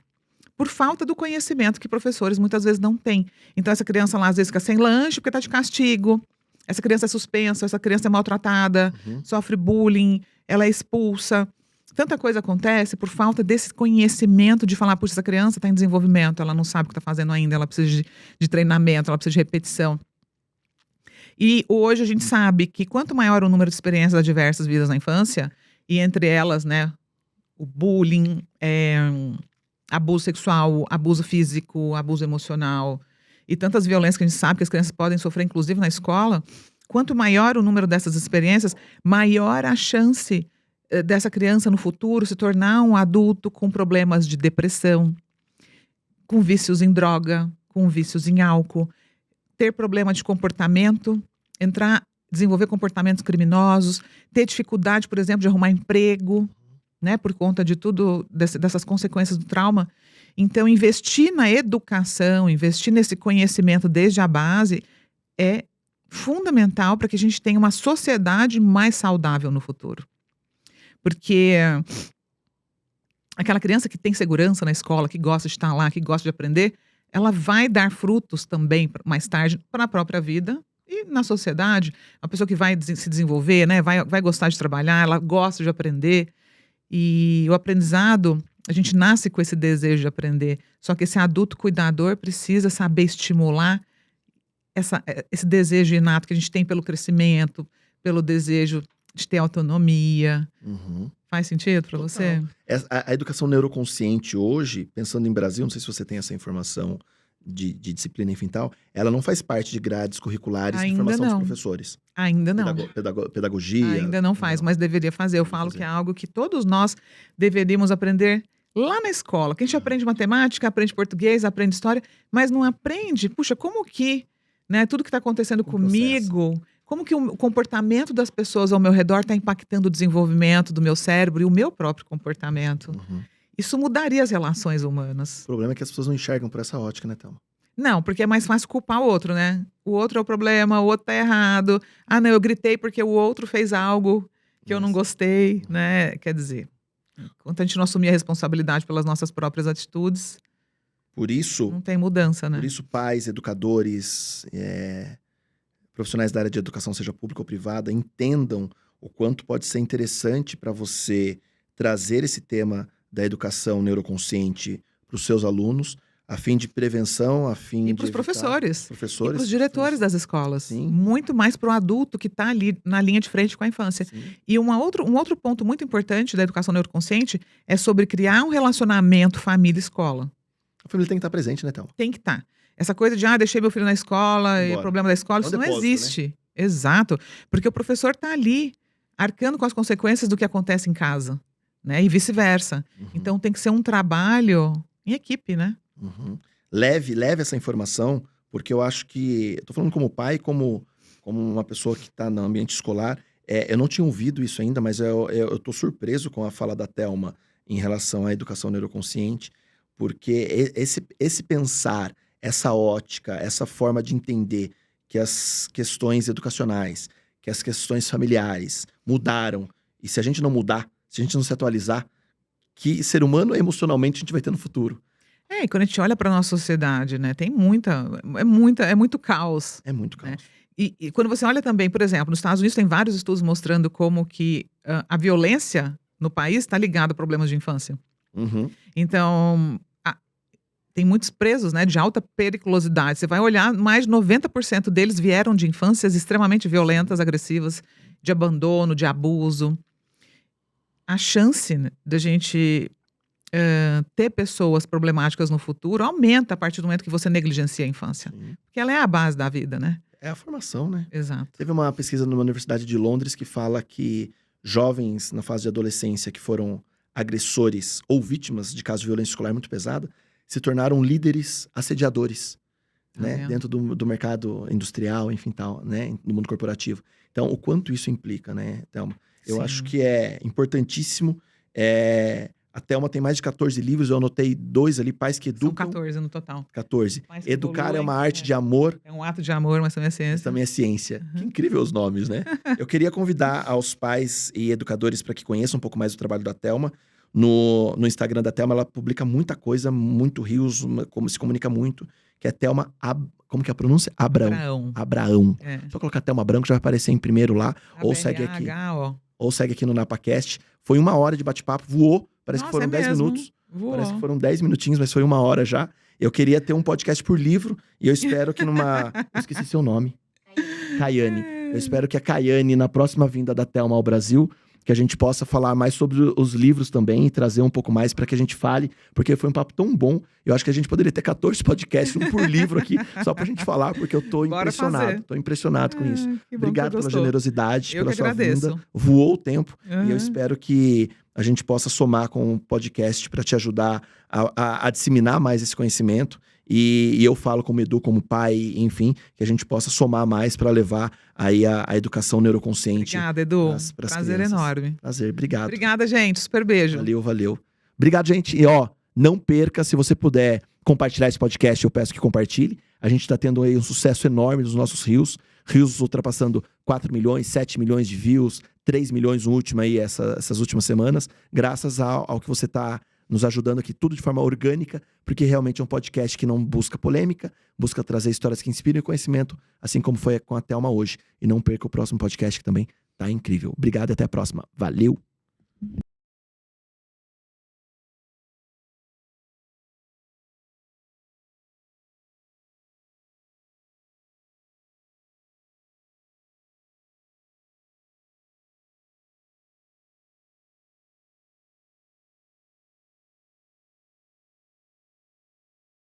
C: Por falta do conhecimento que professores muitas vezes não têm. Então, essa criança lá, às vezes, fica sem lanche porque está de castigo. Essa criança é suspensa, essa criança é maltratada, sofre bullying, ela é expulsa. Tanta coisa acontece por falta desse conhecimento de falar, puxa, essa criança está em desenvolvimento, ela não sabe o que está fazendo ainda, ela precisa de treinamento, ela precisa de repetição. E hoje a gente sabe que quanto maior o número de experiências adversas vividas na infância, e entre elas, né, o bullying, abuso sexual, abuso físico, abuso emocional e tantas violências que a gente sabe que as crianças podem sofrer, inclusive na escola, quanto maior o número dessas experiências, maior a chance dessa criança no futuro se tornar um adulto com problemas de depressão, com vícios em droga, com vícios em álcool, ter problema de comportamento, desenvolver comportamentos criminosos, ter dificuldade, por exemplo, de arrumar emprego, né, por conta de tudo, dessas consequências do trauma. Então, investir na educação, investir nesse conhecimento desde a base é fundamental para que a gente tenha uma sociedade mais saudável no futuro. Porque aquela criança que tem segurança na escola, que gosta de estar lá, que gosta de aprender, ela vai dar frutos também mais tarde para a própria vida e na sociedade. Uma pessoa que vai se desenvolver, né, vai gostar de trabalhar, ela gosta de aprender. E o aprendizado, a gente nasce com esse desejo de aprender. Só que esse adulto cuidador precisa saber estimular esse desejo inato que a gente tem pelo crescimento, pelo desejo de ter autonomia. Faz sentido para você?
B: A educação neuroconsciente hoje, pensando em Brasil, não sei se você tem essa informação de disciplina infantil, ela não faz parte de grades curriculares de formação dos professores.
C: Ainda não.
B: Pedagogia.
C: Ainda não faz, mas deveria fazer. Eu falo que é algo que todos nós deveríamos aprender lá na escola. Que a gente aprende matemática, aprende português, aprende história, mas não aprende, puxa, como que, né, tudo que está acontecendo comigo, como que o comportamento das pessoas ao meu redor está impactando o desenvolvimento do meu cérebro e o meu próprio comportamento. Isso mudaria as relações humanas.
B: O problema é que as pessoas não enxergam por essa ótica, né, Thelma?
C: Não, porque é mais fácil culpar o outro, né? O outro é o problema, o outro tá errado. Ah, não, eu gritei porque o outro fez algo que eu não gostei, né? Quer dizer, enquanto a gente não assumir a responsabilidade pelas nossas próprias atitudes,
B: por isso,
C: não tem mudança, né?
B: Por isso, pais, educadores, profissionais da área de educação, seja pública ou privada, entendam o quanto pode ser interessante para você trazer esse tema da educação neuroconsciente para os seus alunos. A fim de prevenção, a fim de
C: E para os
B: evitar-
C: professores. E
B: Professores.
C: para os diretores das escolas.
B: Sim.
C: Muito mais para o adulto que está ali na linha de frente com a infância.
B: Sim.
C: E um outro ponto muito importante da educação neuroconsciente é sobre criar um relacionamento família-escola.
B: A família tem que estar presente, né, Thelma?
C: Tem que estar. Essa coisa de, deixei meu filho na escola e
B: Embora.
C: o problema da escola,
B: É um
C: isso não
B: depósito,
C: existe. Exato. Porque o professor está ali, arcando com as consequências do que acontece em casa, né? E vice-versa.
B: Uhum.
C: Então tem que ser um trabalho em equipe, né?
B: Uhum. Leve essa informação, porque eu acho que... Eu tô falando como pai, como uma pessoa que está no ambiente escolar. Eu não tinha ouvido isso ainda, mas eu tô surpreso com a fala da Thelma em relação à educação neuroconsciente, porque esse pensar, essa ótica, essa forma de entender que as questões educacionais, que as questões familiares mudaram, e se a gente não mudar, se a gente não se atualizar, que ser humano emocionalmente a gente vai ter no futuro.
C: E quando a gente olha para nossa sociedade, né, tem é muito caos.
B: É muito caos.
C: E quando você olha também, por exemplo, nos Estados Unidos tem vários estudos mostrando como que a violência no país está ligada a problemas de infância.
B: Uhum.
C: Então, tem muitos presos, né, de alta periculosidade. Você vai olhar, mais de 90% deles vieram de infâncias extremamente violentas, agressivas, de abandono, de abuso. A chance, né, da gente ter pessoas problemáticas no futuro aumenta a partir do momento que você negligencia a infância.
B: Sim.
C: Porque ela é a base da vida, né?
B: É a formação, né?
C: Exato.
B: Teve uma pesquisa numa universidade de Londres que fala que jovens na fase de adolescência que foram agressores ou vítimas de casos de violência escolar muito pesada se tornaram líderes assediadores, né?
C: vendo?
B: Dentro do mercado industrial, enfim, tal, né? No mundo corporativo. Então, o quanto isso implica, né, Thelma? Eu
C: Sim.
B: acho que é importantíssimo. A Thelma tem mais de 14 livros, eu anotei 2 ali, Pais que
C: São
B: Educam.
C: 14 no total.
B: 14.
C: Pais que
B: Educar é
C: evoluem,
B: uma arte
C: é.
B: de amor,
C: É um ato de amor, mas também é
B: mas
C: ciência.
B: também é ciência. Que incrível os nomes, né? Eu queria convidar aos pais e educadores para que conheçam um pouco mais o trabalho da Thelma. No Instagram da Thelma, ela publica muita coisa, muito rios, como se comunica muito, que é Thelma, como que é a pronúncia?
C: Abraão.
B: Abraão.
C: É.
B: Só colocar Thelma Branco, já vai aparecer em primeiro lá, ou segue aqui.
C: ABRAH, ó.
B: Ou segue aqui no NapaCast. Foi 1 hora de bate-papo, voou, parece que
C: Nossa,
B: foram
C: é
B: 10
C: mesmo.
B: minutos.
C: Voou.
B: Parece que foram 10 minutinhos, mas foi 1 hora já. Eu queria ter um podcast por livro, e eu espero que numa... Eu esqueci seu nome. Caiane. Eu espero que a Caiane, na próxima vinda da Thelma ao Brasil, que a gente possa falar mais sobre os livros também e trazer um pouco mais para que a gente fale, porque foi um papo tão bom. Eu acho que a gente poderia ter 14 podcasts, um por livro aqui, só pra gente falar, porque eu tô
C: Bora
B: impressionado.
C: fazer.
B: Tô impressionado com isso.
C: Que bom que
B: Obrigado
C: você
B: pela
C: gostou.
B: generosidade,
C: Eu
B: pela
C: que
B: sua
C: agradeço.
B: vinda. Voou o tempo e eu
C: Uhum.
B: espero que a gente possa somar com o podcast para te ajudar a disseminar mais esse conhecimento. E eu falo como Edu, como pai, enfim, que a gente possa somar mais para levar aí a educação neuroconsciente.
C: Obrigada, Edu.
B: pras
C: Prazer
B: crianças.
C: enorme.
B: Prazer, obrigado.
C: Obrigada, gente. Super beijo.
B: Valeu. Obrigado, gente. E não perca, se você puder compartilhar esse podcast, eu peço que compartilhe. A gente tá tendo aí um sucesso enorme nos nossos rios. Rios ultrapassando 4 milhões, 7 milhões de views, 3 milhões no último aí, essas últimas semanas, graças ao que você tá nos ajudando aqui, tudo de forma orgânica, porque realmente é um podcast que não busca polêmica, busca trazer histórias que inspiram e conhecimento, assim como foi com a Thelma hoje. E não perca o próximo podcast, que também tá incrível. Obrigado e até a próxima. Valeu!